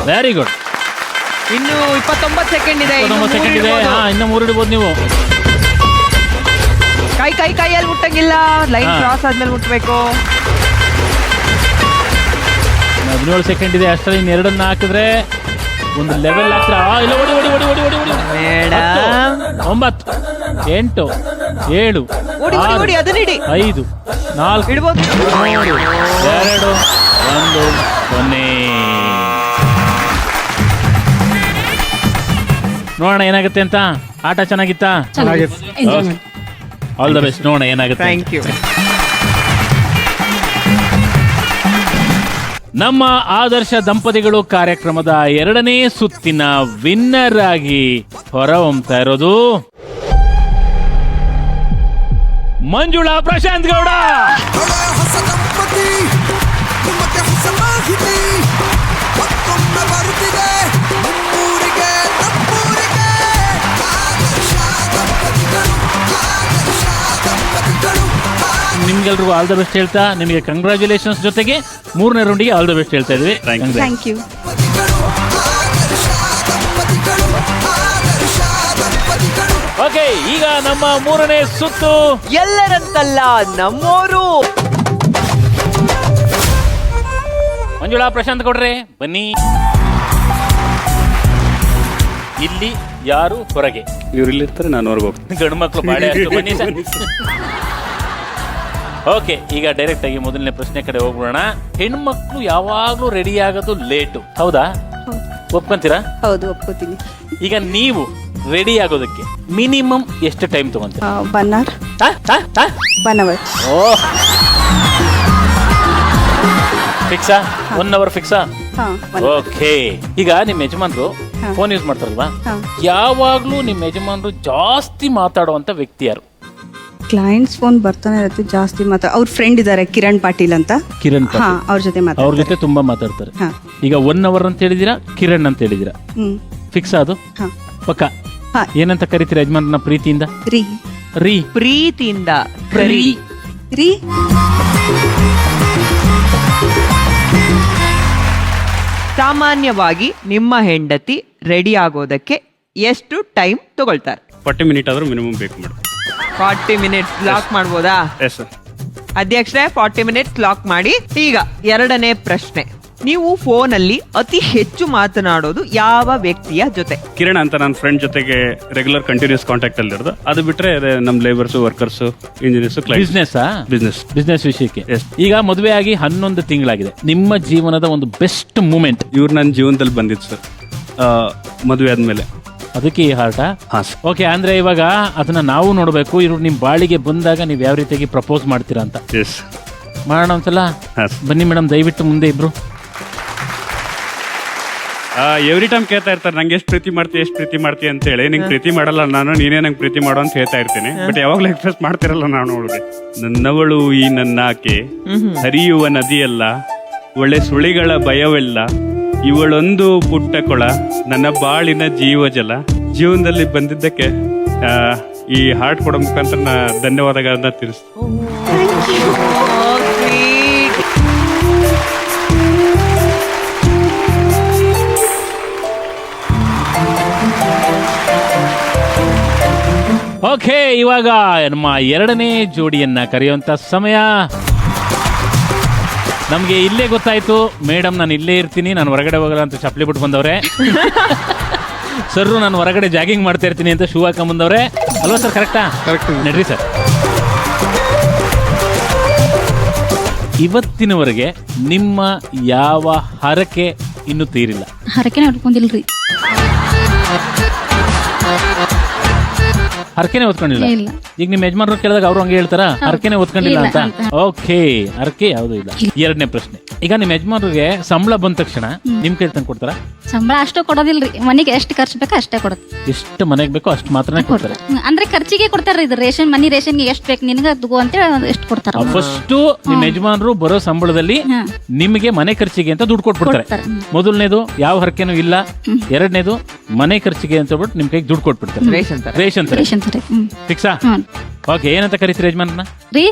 S1: Very good.
S2: ಇನ್ನು 29 ಸೆಕೆಂಡ್ ಇದೆ.
S1: 29 ಸೆಕೆಂಡ್ ಇದೆ. ಇನ್ನು 3 ಇಡ್ಬೋದು ನೀವು.
S2: ಕೈಯಲ್ಲಿ ಮುಟ್ಟಂಗಿಲ್ಲ. ಲೈನ್ ಕ್ರಾಸ್ ಆದ್ಮೇಲೆ ಮುಟ್ಬೇಕು.
S1: 17 ಸೆಕೆಂಡ್ ಇದೆ. ಅಷ್ಟರಲ್ಲಿ ಇನ್ನು 2 ಹಾಕಿದ್ರೆ ಒಂದು ಲೆವೆಲ್ ಆಗ್ತಾರೆ. ಇಲ್ಲ, ಓಡಿ ಓಡಿ ಓಡಿ ಓಡಿ ಓಡಿ ಓಡಿ. 9, 8, 7, 6, 5, 4,
S2: ಇಡ್ಬೋದು.
S1: 3, 2, 1, 0. ನೋಡೋಣ ಏನಾಗುತ್ತೆ ಅಂತ. ಆಟ ಚೆನ್ನಾಗಿತ್ತಾ? All the best. ನೋಡೋಣ ಏನಾಗುತ್ತೆ.
S2: Thank you.
S1: ನಮ್ಮ ಆದರ್ಶ ದಂಪತಿಗಳು ಕಾರ್ಯಕ್ರಮದ 2ನೇ ಸುತ್ತಿನ ವಿನ್ನರ್ ಆಗಿ ಹೊರಹೊಮ್ತಾ ಇರೋದು ಮಂಜುಳಾ ಪ್ರಶಾಂತ್ ಗೌಡ. ನಿಮ್ಗೆಲ್ರಿಗೂ ಆಲ್ ದ ಬೆಸ್ಟ್ ಹೇಳ್ತಾ, ನಿಮಗೆ ಕಂಗ್ರಾಚುಲೇಷನ್ಸ್ ಜೊತೆಗೆ 3ನೇ ರೌಂಡಿಗೆ ಆಲ್ ದ ಬೆಸ್ಟ್ ಹೇಳ್ತಾ ಇದ್ವಿ.
S5: Thank you.
S1: ಓಕೆ, ಈಗ ನಮ್ಮ 3ನೇ ಸುತ್ತು.
S2: ಎಲ್ಲರಂತಲ್ಲ, ನಮ್ಮೋರು.
S1: ಮಂಜುಳಾ ಪ್ರಶಾಂತ್ ಗೌಡ್ರೆ ಬನ್ನಿ. ಇಲ್ಲಿ ಯಾರು ಹೊರಗೆ?
S4: ಇವ್ರು ಇಲ್ಲಿರ್ತಾರೆ, ನಾನು ಹೊರಗೆ ಹೋಗ್ತೀನಿ.
S1: ಗಂಡು ಮಕ್ಕಳು ಬಾಳೆ ಅಷ್ಟು. ಬನ್ನಿ ಸರ್. ಓಕೆ, ಈಗ ಡೈರೆಕ್ಟ್ ಆಗಿ ಮೊದಲನೇ ಪ್ರಶ್ನೆ ಕಡೆ ಹೋಗ್ಬಿಡೋಣ. ಹೆಣ್ಮಕ್ಳು ಯಾವಾಗ್ಲೂ ರೆಡಿ ಆಗೋದು ಲೇಟು, ಹೌದಾ? ಒಪ್ಕೊಂತೀರಾ?
S5: ಹೌದು, ಒಪ್ಕೋತೀನಿ.
S1: ಈಗ ನೀವು ರೆಡಿ ಆಗೋದಕ್ಕೆ ಮಿನಿಮಮ್ ಎಷ್ಟು ಟೈಮ್ ತಗೊಂತೀರಾ?
S5: 1 hour. 1 hour.
S1: ಫಿಕ್ಸಾ? 1 hour ಫಿಕ್ಸಾ?
S5: ಹಾ.
S1: ಓಕೆ, ಈಗ ನಿಮ್ಮ ಯಜಮಾನ್ರು ಫೋನ್ ಯೂಸ್ ಮಾಡ್ತಾರಲ್ವಾ?
S5: ಹಾ.
S1: ಯಾವಾಗ್ಲೂ ನಿಮ್ಮ ಯಜಮಾನ್ರು ಜಾಸ್ತಿ ಮಾತಾಡುವಂತ ವ್ಯಕ್ತಿ ಯಾರು?
S5: ಕ್ಲೈಂಟ್ಸ್ ಫೋನ್ ಬರ್ತಾನೆ ಇರುತ್ತೆ ಜಾಸ್ತಿ. ಅವ್ರ ಫ್ರೆಂಡ್ ಇದಾರೆ, ಕಿರಣ್ ಪಾಟೀಲ್ ಅಂತ.
S1: ಕಿರಣ್
S5: ಹಾ, ಅವ್ರ ಜೊತೆ
S1: ಅವ್ರ ಜೊತೆ ತುಂಬಾ ಮಾತಾಡ್ತಾರೆ.
S5: ಹಾ.
S1: ಈಗ 1 hour ಅಂತ ಹೇಳಿದಿರಾ, ಕಿರಣ್ ಅಂತ ಹೇಳಿದಿರಾ, ಫಿಕ್ಸ್ ಅದು?
S5: ಹಾ.
S1: ಪಕ್ಕ.
S5: ಹಾ.
S1: ಏನಂತ ಕರಿತೀರಾ ಯಜಮಾನ್ರನ್ನ ಪ್ರೀತಿಯಿಂದ?
S5: ರೀ.
S1: ರೀ.
S2: ಪ್ರೀತಿಯಿಂದ
S5: ರೀ.
S2: ಸಾಮಾನ್ಯವಾಗಿ ನಿಮ್ಮ ಹೆಂಡತಿ ರೆಡಿ ಆಗೋದಕ್ಕೆ ಎಷ್ಟು ಟೈಮ್ ತಗೊಳ್ತಾರೆ?
S4: 40 ಮಿನಿಟ್ ಆದ್ರೂ ಮಿನಿಮಮ್ ಬೇಕು ಮೇಡಮ್.
S2: 40 ಮಿನಿಟ್ಸ್ ಲಾಕ್ ಮಾಡ್ಬೋದಾ?
S4: Yes sir.
S2: ಅಧ್ಯಕ್ಷರೇ 40 ಮಿನಿಟ್ಸ್ ಲಾಕ್ ಮಾಡಿ. ಈಗ ಎರಡನೇ ಪ್ರಶ್ನೆ, ನೀವು ಫೋನಲ್ಲಿ ಅತಿ ಹೆಚ್ಚು ಮಾತನಾಡೋದು ಯಾವ ವ್ಯಕ್ತಿಯ ಜೊತೆ?
S4: ಕಿರಣ್ ಅಂತ ನನ್ನ ಫ್ರೆಂಡ್ ಜೊತೆಗೆ ರೆಗ್ಯುಲರ್ ಕಂಟಿನ್ಯೂಸ್ ಕಾಂಟ್ಯಾಕ್ಟ್ ಅಲ್ಲಿ ಇರೋದು. ಅದು ಬಿಟ್ರೆ ನಮ್ಮ ಲೇಬರ್ಸ್, ವರ್ಕರ್ಸ್, ಇಂಜಿನಿಯರ್ಸ್,
S1: ಬಿಸ್ನೆಸ್ ವಿಷಯಕ್ಕೆ. ಈಗ ಮದುವೆ ಆಗಿ 11 ತಿಂಗಳಾಗಿದೆ. ನಿಮ್ಮ ಜೀವನದ ಒಂದು ಬೆಸ್ಟ್ ಮೂಮೆಂಟ್?
S4: ಇವ್ರು ನನ್ನ ಜೀವನದಲ್ಲಿ ಬಂದಿತ್ತು ಸರ್, ಮದುವೆ ಆದ್ಮೇಲೆ.
S1: ಅದಕ್ಕೆ ಈ ಹಾರ್ಟ. ಓಕೆ, ಅಂದ್ರೆ ಇವಾಗ ಅದನ್ನ ನಾವು ನೋಡ್ಬೇಕು. ಇವ್ರು ನಿಮ್ ಬಾಳಿಗೆ ಬಂದಾಗ ನೀವು ಯಾವ ರೀತಿಯಾಗಿ ಪ್ರಪೋಸ್ ಮಾಡ್ತೀರಾ ಅಂತ.
S4: ಎಸ್,
S1: ಮಾಡೋಣ ಒಂದ್ಸಲ. ಬನ್ನಿ ಮೇಡಮ್, ದಯವಿಟ್ಟು ಮುಂದೆ ಇಬ್ರು.
S4: ಎವ್ರಿ ಟೈಮ್ ಕೇಳ್ತಾ ಇರ್ತಾರೆ, ನಂಗೆ ಎಷ್ಟು ಪ್ರೀತಿ ಮಾಡ್ತೀಯ ಅಂತ ಹೇಳಿ. ನಿಂಗೆ ಪ್ರೀತಿ ಮಾಡಲ್ಲ ನಾನು, ನೀನೇ ನಂಗೆ ಪ್ರೀತಿ ಮಾಡು ಅಂತ ಹೇಳ್ತಾ ಇರ್ತೀನಿ. ಬಟ್ ಯಾವಾಗ್ಲೂ ಎಕ್ಸ್ಪ್ರೆಸ್ ಮಾಡ್ತಿರಲ್ಲ ನಾನು. ಹುಡುಗಿ ನನ್ನವಳು ಈ ನನ್ನಾಕೆ, ಹರಿಯುವ ನದಿಯಲ್ಲ, ಒಳ್ಳೆ ಸುಳಿಗಳ ಭಯವಿಲ್ಲ, ಇವಳೊಂದು ಪುಟ್ಟ ಕೊಳ, ನನ್ನ ಬಾಳಿನ ಜೀವಜಲ. ಜೀವನದಲ್ಲಿ ಬಂದಿದ್ದಕ್ಕೆ ಈ ಹಾರ್ಟ್ ಕೊಡೋ ಮುಖಾಂತರ ಧನ್ಯವಾದಗಳನ್ನ ತಿಳಿಸ್ತೀನಿ.
S1: ಓಕೆ, ಇವಾಗ ನಮ್ಮ ಎರಡನೇ ಜೋಡಿಯನ್ನ ಕರೆಯುವಂತ ಸಮಯ. ನಮ್ಗೆ ಇಲ್ಲೇ ಗೊತ್ತಾಯ್ತು, ಮೇಡಮ್ ನಾನು ಇಲ್ಲೇ ಇರ್ತೀನಿ, ನಾನು ಹೊರಗಡೆ ಹೋಗಲ್ಲ ಅಂತ ಚಪ್ಪಲಿ ಬಿಟ್ಟು ಬಂದವ್ರೆ. ಸರ್ ನಾನು ಹೊರಗಡೆ ಜಾಗಿಂಗ್ ಮಾಡ್ತಾ ಇರ್ತೀನಿ ಅಂತ ಶೂ ಹಾಕೊಂಡ್ ಬಂದವ್ರೆ ಅಲ್ವಾ ಸರ್? ಕರೆಕ್ಟಾ?
S6: ಕರೆಕ್ಟ್.
S1: ನಡ್ರಿ ಸರ್. ಇವತ್ತಿನವರೆಗೆ ನಿಮ್ಮ ಯಾವ ಹರಕೆ ಇನ್ನೂ ತೀರಿಲ್ಲ?
S7: ಹರಕೆನ ಹಿಡ್ಕೊಂಡಿಲ್ರಿ.
S1: ಹರಕೆನೆ ಓದ್ಕೊಂಡಿಲ್ಲ?
S7: ಇಲ್ಲ.
S1: ಈಗ ನಿಮ್ ಯಜಮಾನ್ರು ಕೇಳಿದಾಗ ಅವ್ರು ಹಂಗೆ ಹೇಳ್ತಾರ, ಹರಕೆನೆ ಓದ್ಕೊಂಡಿಲ್ಲ ಅಂತ? ಓಕೆ, ಹರಕೆ ಯಾವ್ದು ಇಲ್ಲ. ಎರಡನೇ ಪ್ರಶ್ನೆ, ಈಗ ನಿಮ್ ಯಜಮಾನ್ರಿಗೆ ಸಂಬಳ ಬಂದ ತಕ್ಷಣ ನಿಮ್ ಕೈ ತಂದು ಕೊಡ್ತಾರ?
S7: ಸಂಬಳ ಅಷ್ಟು ಕೊಡೋದಿಲ್ರಿ, ಮನೆಗೆ ಎಷ್ಟು ಖರ್ಚು ಬೇಕೋ ಅಷ್ಟೇ ಕೊಡುತ್ತೆ.
S1: ಎಷ್ಟು ಮನೆಗೆ ಬೇಕೋ ಅಷ್ಟು ಮಾತ್ರ ಕೊಡ್ತಾರೆ?
S7: ಅಂದ್ರೆ ಖರ್ಚಿಗೆ ಕೊಡ್ತಾರ. ಇದು ರೇಷನ್, ಮನಿ ರೇಷನ್ಗೆ ಎಷ್ಟು ಬೇಕು ನಿನ್ಗೆ ತಗೋ ಅಂತೇಳಿ ಎಷ್ಟು ಕೊಡ್ತಾರ.
S1: ಫಸ್ಟ್ ನಿಮ್ ಯಜಮಾನ್ರು ಬರೋ ಸಂಬಳದಲ್ಲಿ ನಿಮಗೆ ಮನೆ ಖರ್ಚಿಗೆ ಅಂತ ದುಡ್ಡು ಕೊಟ್ಬಿಡ್ತಾರೆ. ಮೊದಲನೇದು ಯಾವ ಹರಕೆನೂ ಇಲ್ಲ, ಎರಡನೇದು ಮನೆ ಖರ್ಚಿಗೆ ಅಂತ ಹೇಳ್ಬಿಟ್ಟು ನಿಮ್ ಕೈಗೆ ದುಡ್ಡು ಕೊಟ್ಬಿಡ್ತಾರೆ. ರೇಷನ್ ತರ ಫಿಕ್ಸಾ? ಓಕೆ, ಏನಂತ ಕರೀತೀರಿ ಯಜಮಾನ್ರನ್ನ?
S7: ರೀ.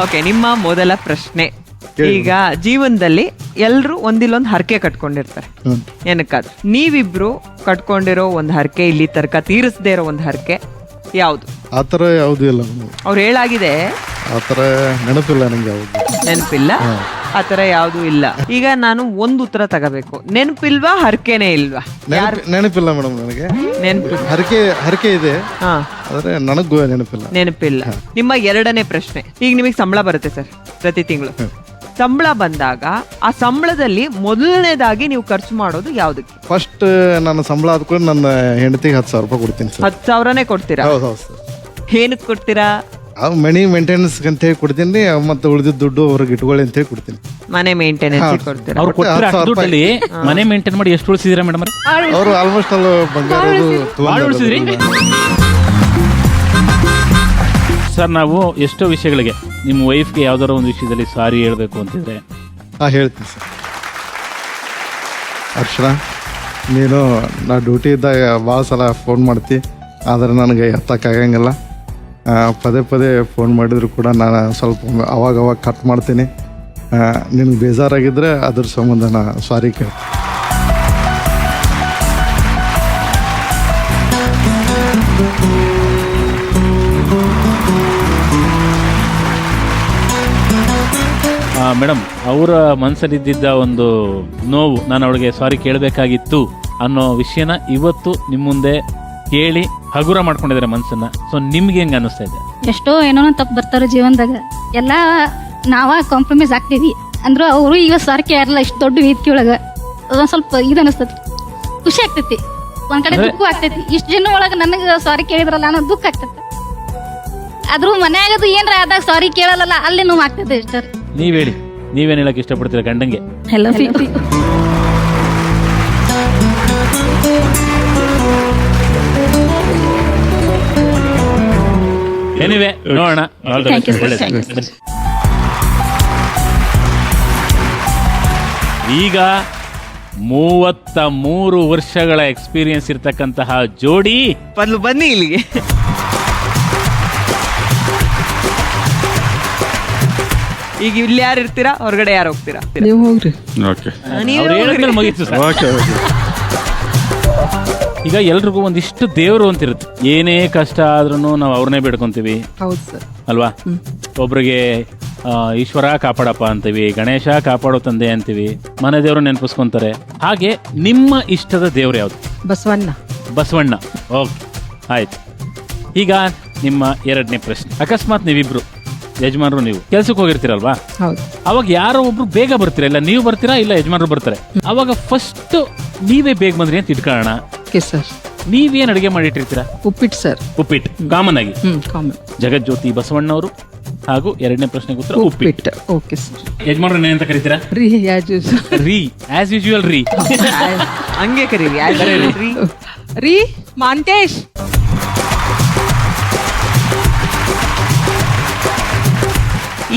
S2: ಓಕೆ, ನಿಮ್ಮ ಮೊದಲ ಪ್ರಶ್ನೆ. ಈಗ ಜೀವನದಲ್ಲಿ ಎಲ್ರು ಒಂದಿಲ್ಲೊಂದು ಹರಕೆ ಕಟ್ಕೊಂಡಿರ್ತಾರೆ. ಏನಕ್ಕಾದ್ರು ನೀವಿಬ್ರು ಕಟ್ಕೊಂಡಿರೋ ಒಂದು ಹರಕೆ, ಇಲ್ಲಿ ತನಕ ತೀರಿಸದೇ ಇರೋ ಒಂದು ಹರಕೆ ಯಾವ್ದು?
S6: ಆತರ ಯಾವ್ದು ಇಲ್ಲ.
S2: ಅವ್ರು ಹೇಳಾಗಿದೆ,
S6: ಆತರ ನೆನಪಿಲ್ಲ ನಂಗೆ ಯಾವ್ದು.
S2: ನೆನಪಿಲ್ಲ, ಆತರ ಯಾವ್ದು ಇಲ್ಲ. ಈಗ ನಾನು ಒಂದು ಉತ್ತರ ತಗೋಬೇಕು. ನೆನಪಿಲ್ವಾ, ಹರಕೆನೇ ಇಲ್ವಾ?
S6: ನೆನಪಿಲ್ಲ ಮೇಡಮ್ ನನಗೆ.
S2: ನೆನಪಿಲ್ಲ.
S6: ಹರಕೆ ಇದೆ,
S2: ಹಾ,
S6: ಆದ್ರೆ ನನಗೂ ನೆನಪಿಲ್ಲ.
S2: ನೆನಪಿಲ್ಲ. ನಿಮ್ಮ ಎರಡನೇ ಪ್ರಶ್ನೆ, ಈಗ ನಿಮಗೆ ಸಂಬಳ ಬರುತ್ತೆ ಸರ್ ಪ್ರತಿ ತಿಂಗಳು. ಸಂಬಳ ಬಂದಾಗ ಆ ಸಂಬಳದಲ್ಲಿ ಮೊದಲನೇದಾಗಿ ನೀವು ಖರ್ಚು ಮಾಡೋದು ಯಾವ್ದಕ್ಕೆ?
S6: ಫಸ್ಟ್ ನನ್ನ ಸಂಬಳ ಆದ್ಕೊಂಡು ನನ್ನ ಹೆಂಡತಿಗೆ 10,000 ರೂಪಾಯಿ ಕೊಡ್ತೀನಿ ಸರ್.
S2: 10,000ನೇ ಕೊಡ್ತೀರಾ?
S6: ಹೌದು ಸರ್.
S2: ಏನಕ್ಕೆ ಕೊಡ್ತೀರಾ?
S6: ಮನಿ ಮೇಂಟೆನೆನ್ಸ್ ಅಂತ ಹೇಳಿ ಕೊಡ್ತೀನಿ, ಮತ್ತೆ ಉಳಿದಿದ್ದ ದುಡ್ಡು ಅವ್ರಿಗೆ ಇಟ್ಕೊಳ್ಳಿ ಅಂತ ಹೇಳಿ ಕೊಡ್ತೀನಿ.
S2: ಮನೆ ಮೇಂಟೆನೆನ್ಸ್ ಕೊಡ್ತೀರಾ?
S1: ಅವ್ರು ಕೊಟ್ಟಿರೋ ದುಡ್ಡಲ್ಲಿ ಮನೆ ಮೇಂಟೈನ್ ಮಾಡಿ ಎಷ್ಟು ಉಳಿಸಿದಿರಾ ಮೇಡಮ್?
S6: ಅವರು ಆಲ್ಮೋಸ್ಟ್ ಅಲ್ಲಿ ಬಂಗಾರ
S1: ಉಳಿಸಿದ್ರಿ ಸರ್. ನಾವು ಎಷ್ಟೋ ವಿಷಯಗಳಿಗೆ ನಿಮ್ಮ ವೈಫ್ಗೆ ಯಾವ್ದಾರ ಒಂದು ವಿಷಯದಲ್ಲಿ ಸಾರಿ ಹೇಳ್ಬೇಕು ಅಂತಿದ್ರೆ
S6: ಹೇಳ್ತೀನಿ ಸರ್. ಅರ್ಚನಾ, ನೀನು ನಾ ಡ್ಯೂಟಿ ಇದ್ದಾಗ ಭಾಳ ಸಲ ಫೋನ್ ಮಾಡ್ತಿ, ಆದರೆ ನನಗೆ ಎತ್ತಕ್ಕಾಗಂಗಿಲ್ಲ. ಪದೇ ಪದೇ ಫೋನ್ ಮಾಡಿದ್ರು ಕೂಡ ನಾನು ಸ್ವಲ್ಪ ಅವಾಗ ಕಟ್ ಮಾಡ್ತೀನಿ. ನಿನಗೆ ಬೇಜಾರಾಗಿದ್ದರೆ ಅದ್ರ ಸಂಬಂಧ ನಾ ಸಾರಿ ಕೇಳ್ತೀನಿ.
S1: ಮೇಡಮ್, ಅವರ ಮನಸ್ಸಲ್ಲಿದ್ದ ಒಂದು ನೋವು, ನಾನು ಅವಳಿಗೆ ಸಾರಿ ಕೇಳಬೇಕಾಗಿತ್ತು ಅನ್ನೋ ವಿಷಯನ ಇವತ್ತು ನಿಮ್ಮ ಮುಂದೆ ಕೇಳಿ ಹಗುರ ಮಾಡ್ಕೊಂಡಿದ್ದಾರೆ ಮನಸ್ಸನ್ನ. ಸೊ ನಿಮ್ಗೆ ಹೆಂಗ ಅನಿಸ್ತಾ ಇದೆ?
S7: ಎಷ್ಟೋ ಏನೋ ತಪ್ಪು ಬರ್ತಾರ ಜೀವನದಾಗ, ಎಲ್ಲ ನಾವ ಕಾಂಪ್ರಮೈಸ್ ಆಗ್ತೀವಿ ಅಂದ್ರು ಅವರು ಈಗ ಸಾರಿಗೆ ಯಾರಲ್ಲ ಇಷ್ಟು ದೊಡ್ಡ ವೇದಿಕೆ ಒಳಗ ಒಂದ್ ಸ್ವಲ್ಪ ಇದು ಅನಿಸ್ತತಿ, ಖುಷಿ ಆಗ್ತೈತಿ, ಒಂದ್ ಕಡೆ ದುಃಖ ಆಗ್ತೈತಿ. ಇಷ್ಟು ಜನ ಒಳಗ ನನಗೆ ಸಾರಿ ಕೇಳಿದ್ರಲ್ಲ ಅನ್ನೋ ದುಃಖ ಆಗ್ತೈತಿ. ಆದ್ರೂ ಮನ್ಯಾಗದು ಏನ್ರ ಆದಾಗ ಸಾರಿ ಕೇಳಲ್ಲ, ಅಲ್ಲಿ ನೋವು ಆಗ್ತೈತೆ. ಇಷ್ಟ
S1: ನೀವ್ ಹೇಳಿ, ನೀವೇನ್ ಹೇಳಕ್ ಇಷ್ಟಪಡ್ತೀರಾ ಗಂಡಂಗೆ? ಎನಿವೆ, ನೋಡೋಣ. ಈಗ 33 ವರ್ಷಗಳ ಎಕ್ಸ್ಪೀರಿಯನ್ಸ್ ಇರ್ತಕ್ಕಂತಹ ಜೋಡಿ
S2: ಬನ್ನಿ ಇಲ್ಲಿಗೆ. ಈಗ ಇಲ್ಲಿ ಯಾರು ಇರ್ತೀರಾ, ಹೊರಗಡೆ ಯಾರು ಹೋಗ್ತೀರಾ?
S9: ನೀವು ಹೋಗ್ರಿ.
S8: ಓಕೆ
S2: ನೀವೇ
S1: ಅವ್ರು
S2: ಹೋಗ್ರಿ.
S1: ಹೇಳಿದ್ಮೇಲೆ ಮುಗೀತು ಸರ್.
S8: Okay okay.
S1: ಈಗ ಎಲ್ರಿಗೂ ಒಂದಿಷ್ಟು ದೇವರು ಅಂತಿರುತ್ತೆ. ಏನೇ ಕಷ್ಟ ಆದ್ರೂ ನಾವು ಅವ್ರನ್ನೇ ಬೇಡ್ಕೊಂತೀವಿ
S9: ಹೌದು ಸರ್.
S1: ಅಲ್ವಾ? ಒಬ್ರಿಗೆ ಈಶ್ವರ ಕಾಪಾಡಪ್ಪ ಅಂತೀವಿ, ಗಣೇಶ ಕಾಪಾಡೋ ತಂದೆ ಅಂತೀವಿ, ಮನೆ ದೇವರು ನೆನಪಿಸ್ಕೊಂತಾರೆ. ಹಾಗೆ ನಿಮ್ಮ ಇಷ್ಟದ ದೇವ್ರು ಯಾವ್ದು?
S9: ಬಸವಣ್ಣ.
S1: ಬಸವಣ್ಣ. ಓಕೆ, ಆಯ್ತು. ಈಗ ನಿಮ್ಮ ಎರಡನೇ ಪ್ರಶ್ನೆ. ಅಕಸ್ಮಾತ್ ನೀವಿಬ್ರು ಯಜಮಾನರು ನೀವು ಕೆಲ್ಸಕ್ಕೆ ಹೋಗಿರ್ತೀರಲ್ವಾ,
S9: ಹೌದು.
S1: ಅವಾಗ ಯಾರೋ ಒಬ್ರು ಬೇಗ ಬರ್ತೀರಾ, ಇಲ್ಲ ನೀವು ಬರ್ತೀರಾ ಇಲ್ಲ ಯಜಮಾನರು ಬರ್ತಾರೆ. ಅವಾಗ ಫಸ್ಟ್ ನೀವೇ ಬೇಗ ಬಂದ್ರಿ ಅಂತ ಇಟ್ಕೊಳ್ಳೋಣ.
S9: Okay sir.
S1: ನೀವೇನ್ ಅಡಿಗೆ ಮಾಡಿಟ್ಟಿರ್ತೀರಾ?
S9: ಉಪ್ಪಿಟ್ಟು ಸರ್.
S1: ಉಪ್ಪಿಟ್ಟು ಕಾಮನ್ ಆಗಿ.
S9: ಕಾಮನ್.
S1: ಜಗಜ್ಯೋತಿ ಬಸವಣ್ಣವರು. ಹಾಗೂ ಎರಡನೇ ಪ್ರಶ್ನೆಗೆ ಉತ್ತರ ಉಪ್ಪಿಟ್ಟು.
S9: Okay sir.
S1: ಯಜಮಾನ್ರು ಏನಂತ ಕರೀತೀರಾ?
S9: ರೀ ಯಾಜು
S1: ರೀ, ಆಸ್ ಯೂಶುವಲ್ ರೀ.
S2: ಹಂಗೆ ಕರೀರಿ.
S9: ರೀ ಮಾಂತೇಶ್.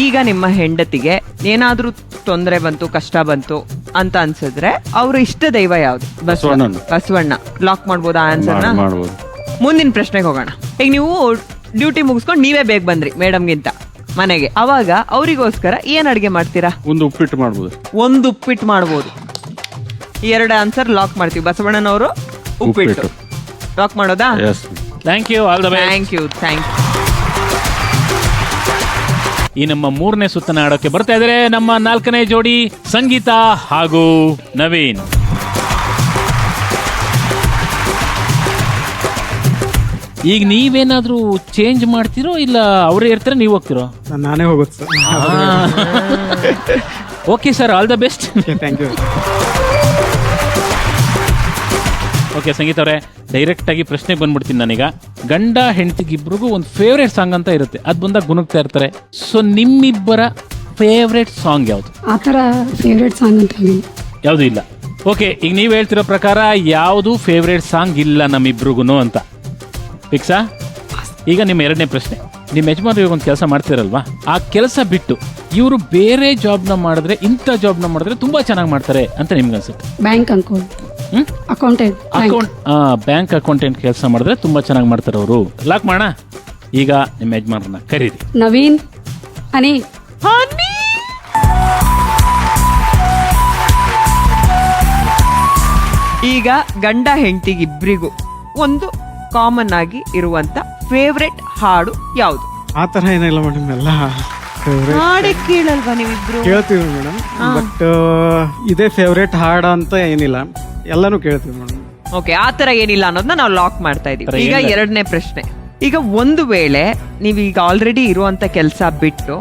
S2: ಈಗ ನಿಮ್ಮ ಹೆಂಡತಿಗೆ ಏನಾದ್ರೂ ತೊಂದರೆ ಬಂತು, ಕಷ್ಟ ಬಂತು ಅಂತ ಅನ್ಸಿದ್ರೆ ಅವ್ರ ಇಷ್ಟ ದೈವ ಯಾವ್ದು?
S8: ಬಸವಣ್ಣನ.
S2: ಬಸವಣ್ಣ. ಲಾಕ್ ಮಾಡ್ಬೋದಾ ಆನ್ಸರ್ನ?
S8: ಮಾಡ್ಬೋದು.
S2: ಮುಂದಿನ ಪ್ರಶ್ನೆಗೆ ಹೋಗೋಣ. ಈಗ ನೀವು ಡ್ಯೂಟಿ ಮುಗಿಸ್ಕೊಂಡು ನೀವೇ ಬೇಗ ಬಂದ್ರಿ ಮೇಡಮ್ಗಿಂತ ಮನೆಗೆ, ಅವಾಗ ಅವರಿಗೋಸ್ಕರ ಏನ್ ಅಡ್ಗೆ ಮಾಡ್ತೀರಾ?
S8: ಒಂದು ಉಪ್ಪಿಟ್ಟು ಮಾಡ್ಬೋದು.
S2: ಒಂದು ಉಪ್ಪಿಟ್ಟು ಮಾಡ್ಬೋದು. ಎರಡು ಆನ್ಸರ್ ಲಾಕ್ ಮಾಡ್ತೀವಿ. ಬಸವಣ್ಣನವರು ಉಪ್ಪಿಟ್ಟು ಲಾಕ್ ಮಾಡೋದಾ?
S8: Yes.
S1: Thank you, all the best.
S2: Thank you.
S1: ಈ ನಮ್ಮ ಮೂರನೇ ಸುತ್ತನ ಆಡೋಕೆ ಬರ್ತಾ ಇದ್ದಾರೆ ನಮ್ಮ ನಾಲ್ಕನೇ ಜೋಡಿ ಸಂಗೀತ ಹಾಗೂ ನವೀನ್. ಈಗ ನೀವೇನಾದ್ರೂ ಚೇಂಜ್ ಮಾಡ್ತಿರೋ ಇಲ್ಲ ಅವರೇ ಇರ್ತಾರೆ ನೀವು ಹೋಗ್ತಿರೋ?
S10: ನಾನೇ ಹೋಗುತ್ತೆ sir.
S1: Okay sir, all the best.
S10: Thank you.
S1: Okay Sangeetha ಅವರೇ, ಡೈರೆಕ್ಟ್ ಆಗಿ ಪ್ರಶ್ನೆಗೆ ಬಂದ್ಬಿಡ್ತೀನಿ ನಾನೀಗ. ಗಂಡ ಹೆಂಡತಿಗಿಬ್ರಿಗೂ ಒಂದು ಫೇವ್ರೇಟ್ ಸಾಂಗ್ ಅಂತ ಇರುತ್ತೆ, ಅದು ಬಂದಾಗ ಗುಣಗ್ತಾ ಇರ್ತಾರೆ. ಸೊ ನಿಮ್ಮಿಬ್ಬರ ಫೇವ್ರೇಟ್ ಸಾಂಗ್ ಯಾವುದು?
S3: ಆ ಥರ ಫೇವ್ರೇಟ್ ಸಾಂಗ್ ಅಂತ
S1: ಯಾವುದು ಇಲ್ಲ. ಓಕೆ, ಈಗ ನೀವು ಹೇಳ್ತಿರೋ ಪ್ರಕಾರ ಯಾವುದು ಫೇವ್ರೇಟ್ ಸಾಂಗ್ ಇಲ್ಲ ನಮ್ಮಿಬ್ರಿಗೂ ಅಂತ ಫಿಕ್ಸಾ? ಈಗ ನಿಮ್ಮ ಎರಡನೇ ಪ್ರಶ್ನೆ. ನಿಮ್ಮ ಯಜಮಾನ್ರು ಇವಾಗ ಒಂದು ಕೆಲಸ ಮಾಡ್ತಿರಲ್ವಾ, ಆ ಕೆಲಸ ಬಿಟ್ಟು ಇವರು ಬೇರೆ ಜಾಬ್ನ ಮಾಡಿದ್ರೆ, ಇಂಥ ಜಾಬ್ನ ಮಾಡಿದ್ರೆ ತುಂಬಾ ಚೆನ್ನಾಗಿ ಮಾಡ್ತಾರೆ ಅಂತ ನಿಮ್ಗೆ ಅನ್ಸುತ್ತೆ?
S3: Bank accountant.
S1: ಬ್ಯಾಂಕ್ ಅಕೌಂಟೆಂಟ್ ಕೆಲಸ ಮಾಡಿದ್ರೆ ತುಂಬಾ ಚೆನ್ನಾಗಿ ಮಾಡ್ತಾರೆ ಅವರು. ಲಾಕ್ ಮಾಡೋಣ. ಈಗ ನಿಮ್ಮ ಯಜಮಾನ್ರನ್ನ ಕರೀರಿ.
S3: ನವೀನ್, ಹನಿ.
S2: ಈಗ ಗಂಡ ಹೆಂಡತಿಗಿಬ್ರಿಗೂ ಒಂದು ಕಾಮನ್ ಆಗಿ ಇರುವಂತ ಫೇವ್ರೆಟ್ ಹಾಡು ಯಾವುದು?
S10: ಆ ಥರ ಏನಿಲ್ಲ ಮೇಡಮ್, ಎಲ್ಲ
S2: ಹಾಡೆ ಕೇಳಲ್ವಾ ನೀವಿಬ್ರು?
S10: ಕೇಳ್ತೀವಿ ಮೇಡಮ್, ಬಟ್ ಇದೇ ಫೇವ್ರೇಟ್ ಹಾಡು ಅಂತ ಏನಿಲ್ಲ, ಎಲ್ಲಾನು ಕೇಳ್ತೀವಿ ಮೇಡಮ್.
S2: ಓಕೆ, ಆ ತರ ಏನಿಲ್ಲ ಅನ್ನೋದನ್ನ ನಾವು ಲಾಕ್ ಮಾಡ್ತಾ ಇದೀವಿ. ಈಗ ಎರಡನೇ ಪ್ರಶ್ನೆ. ಈಗ ಒಂದು ವೇಳೆ ನೀವೀಗ ಆಲ್ರೆಡಿ ಇರುವಂತ ಕೆಲಸ ಬಿಟ್ಟು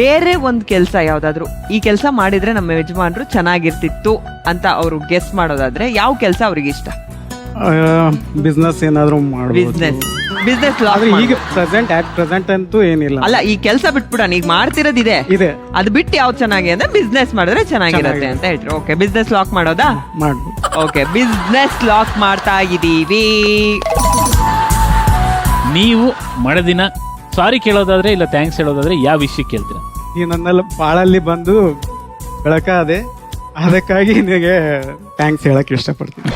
S2: ಬೇರೆ ಒಂದು ಕೆಲಸ ಯಾವ್ದಾದ್ರು, ಈ ಕೆಲಸ ಮಾಡಿದ್ರೆ ನಮ್ಮ ಯಜಮಾನ್ರು ಚೆನ್ನಾಗಿರ್ತಿತ್ತು ಅಂತ ಅವರು ಗೆಸ್ ಮಾಡೋದಾದ್ರೆ ಯಾವ ಕೆಲಸ ಅವ್ರಿಗೆ ಇಷ್ಟ?
S10: ಬಿಸ್ನೆಸ್ ಏನಾದ್ರು ಮಾಡ್ಬೋದು.
S2: ಬಿಸ್ನೆಸ್
S10: ಆದ್ರೆ ಈಗ ಪ್ರೆಸೆಂಟ್ ಅಂತೂ ಏನಿಲ್ಲ.
S2: ಅಲ್ಲ, ಈ ಕೆಲಸ ಬಿಟ್ಬಿಡೋಣ, ಈಗ ಮಾಡ್ತಿರೋದಿದೆ
S10: ಇದೆ,
S2: ಅದು ಬಿಟ್ಟು ಯಾವ್ದು ಚೆನ್ನಾಗಿ ಅಂದ್ರೆ ಬಿಸ್ನೆಸ್ ಮಾಡಿದ್ರೆ ಚೆನ್ನಾಗಿರುತ್ತೆ ಅಂತ ಹೇಳ್ರಿ. ಓಕೆ, ಬಿಸ್ನೆಸ್ ಲಾಕ್ ಮಾಡೋದಾ?
S10: ಮಾಡ್ಬೋದು.
S2: ಓಕೆ, ಬಿಸ್ನೆಸ್ ಲಾಕ್ ಮಾಡ್ತಾ ಇದೀವಿ.
S1: ನೀವು ಮಳೆದಿನ ಸಾರಿ ಕೇಳೋದಾದ್ರೆ ಇಲ್ಲ ಥ್ಯಾಂಕ್ಸ್ ಹೇಳೋದಾದ್ರೆ ಯಾವ ವಿಷಯಕ್ಕೆ ಕೇಳ್ತೀರಾ?
S10: ಈ ನನ್ನೆಲ್ಲ ಬಾಳಲ್ಲಿ ಬಂದು ಬೆಳಕಾದೆ, ಅದಕ್ಕಾಗಿ ನಿನಗೆ ಥ್ಯಾಂಕ್ಸ್ ಹೇಳಕ್ ಇಷ್ಟಪಡ್ತೀನಿ.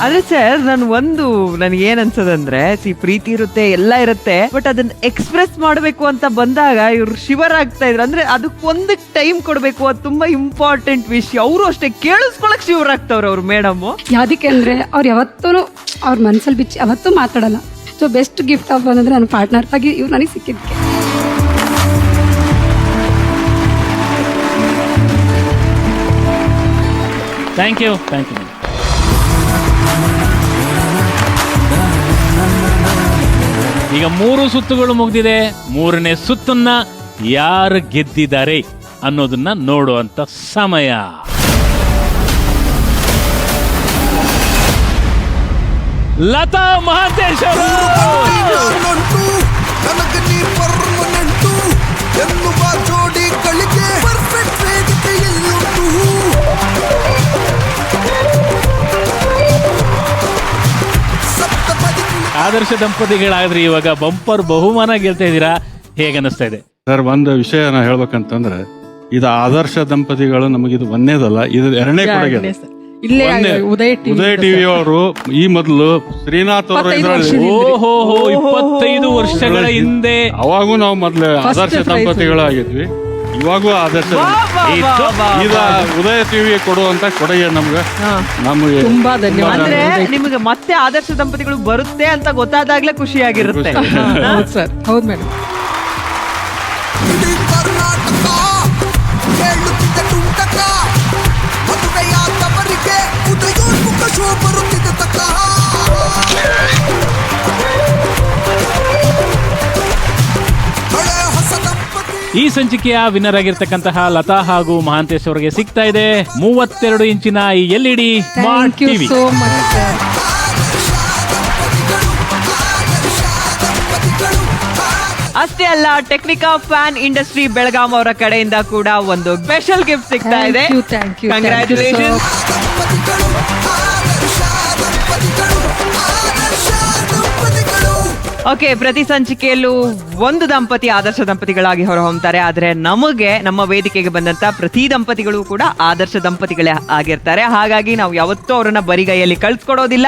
S2: ಆದ್ರೆ ಸರ್, ನನ್ಗೆ ಏನ್ ಅನ್ಸದಂದ್ರೆ, ಪ್ರೀತಿ ಇರುತ್ತೆ, ಎಲ್ಲ ಇರುತ್ತೆ, ಬಟ್ ಅದನ್ನ ಎಕ್ಸ್ಪ್ರೆಸ್ ಮಾಡ್ಬೇಕು ಅಂತ ಬಂದಾಗ ಇವ್ರು ಶಿವರ್ ಆಗ್ತಾ ಇದ್ರು. ಅಂದ್ರೆ ಅದಕ್ಕೊಂದು ಟೈಮ್ ಕೊಡ್ಬೇಕು, ಅದು ತುಂಬಾ ಇಂಪಾರ್ಟೆಂಟ್ ವಿಷಯ. ಅವರು ಅಷ್ಟೇ ಕೇಳಿಸ್ಕೊಳಕ್ ಶಿವರ್ ಆಗ್ತಾವ್ರ ಅವ್ರು ಮೇಡಮ್.
S3: ಯಾವ್ದಕ್ಕೆ ಅಂದ್ರೆ ಅವ್ರು ಯಾವತ್ತೂ ಅವ್ರ ಮನ್ಸಲ್ಲಿ ಬಿಚ್ಚಿ ಯಾವತ್ತೂ ಮಾತಾಡಲ್ಲ. ಸೊ ಬೆಸ್ಟ್ ಗಿಫ್ಟ್ ಆಫ್ ಅಂದ್ರೆ ನನ್ನ ಪಾರ್ಟ್ನರ್ ಆಗಿ ಇವ್ರು ನನಗೆ ಸಿಕ್ಕಿದ್ದಕ್ಕೆ.
S1: Thank you. ಈಗ 3 ಸುತ್ತುಗಳು ಮುಗ್ದಿದೆ. 3ನೇ ಸುತ್ತನ್ನ ಯಾರು ಗೆದ್ದಿದ್ದಾರೆ ಅನ್ನೋದನ್ನ ನೋಡುವಂತ ಸಮಯ. ಲತಾ ಮಹಾಂತೇಶ್ ಆದರ್ಶ ದಂಪತಿಗಳಾದ್ರೆ ಇವಾಗ ಬಂಪರ್ ಬಹುಮಾನ ಗೆಲ್ತಾ ಇದ್ದೀರಾ, ಹೇಗನ್ನಿಸ್ತಾ ಇದೆ
S8: ಸರ್? ಒಂದು ವಿಷಯ ನಾ ಹೇಳ್ಬೇಕಂತಂದ್ರೆ, ಇದು ಆದರ್ಶ ದಂಪತಿಗಳು ನಮಗಿದು ಒಂದೇದಲ್ಲ, ಇದು ಎರಡನೇ ಕೊಡುಗೆ.
S9: ಇಲ್ಲೇ ಉದಯ
S8: ಟಿವಿ ಅವರು ಈ ಮೊದಲು ಶ್ರೀನಾಥ್ ಅವರ
S9: 25
S8: ಇದ್ರಲ್ಲಿ
S9: ವರ್ಷದಿಂದ.
S1: ಓಹೋ 25 ವರ್ಷಗಳ ಹಿಂದೆ
S8: ಅವಾಗೂ ನಾವು ಮೊದ್ಲು ಆದರ್ಶ ದಂಪತಿಗಳಾಗಿದ್ವಿ. ಇವಾಗೂ ಆದರ್ಶ ಈಗ ಉದಯ ಟಿವಿ ಕೊಡುವಂತ ಕೊಡುಗೆ ನಮ್ಗೆ
S9: ತುಂಬಾ ಧನ್ಯವಾದ.
S2: ಅಂದ್ರೆ ನಿಮಗೆ ಮತ್ತೆ ಆದರ್ಶ ದಂಪತಿಗಳು ಬರುತ್ತೆ ಅಂತ ಗೊತ್ತಾದಾಗ್ಲೇ ಖುಷಿಯಾಗಿರುತ್ತೆ.
S9: ಹೌದು ಸರ್, ಹೌದು ಮೇಡಮ್.
S1: ಈ ಸಂಚಿಕೆಯ ವಿನ್ನರ್ ಆಗಿರ್ತಕ್ಕಂತಹ ಲತಾ ಹಾಗೂ ಮಹಾಂತೇಶ್ ಅವರಿಗೆ ಸಿಗ್ತಾ ಇದೆ 32 ಇಂಚಿನ ಈ LED smart
S9: thank you
S1: TV.
S9: So much sir.
S2: ಅಷ್ಟೇ ಅಲ್ಲ, ಟೆಕ್ನಿಕಾ ಫ್ಯಾನ್ ಇಂಡಸ್ಟ್ರಿ ಬೆಳಗಾಂ ಅವರ ಕಡೆಯಿಂದ ಕೂಡ ಒಂದು ಸ್ಪೆಷಲ್ ಗಿಫ್ಟ್ ಸಿಗ್ತಾ ಇದೆ.
S9: Thank you, thank you, thank you
S2: congratulation. Okay, ಪ್ರತಿ ಸಂಚಿಕೆಯಲ್ಲೂ ಒಂದು ದಂಪತಿ ಆದರ್ಶ ದಂಪತಿಗಳಾಗಿ ಹೊರಹೊಮ್ತಾರೆ. ಆದ್ರೆ ನಮಗೆ ನಮ್ಮ ವೇದಿಕೆಗೆ ಬಂದಂತ ಪ್ರತಿ ದಂಪತಿಗಳು ಕೂಡ ಆದರ್ಶ ದಂಪತಿಗಳೇ ಆಗಿರ್ತಾರೆ. ಹಾಗಾಗಿ ನಾವು ಯಾವತ್ತೂ ಅವರನ್ನ ಬರಿಗೈಯಲ್ಲಿ ಕಳ್ಸ್ಕೊಡೋದಿಲ್ಲ.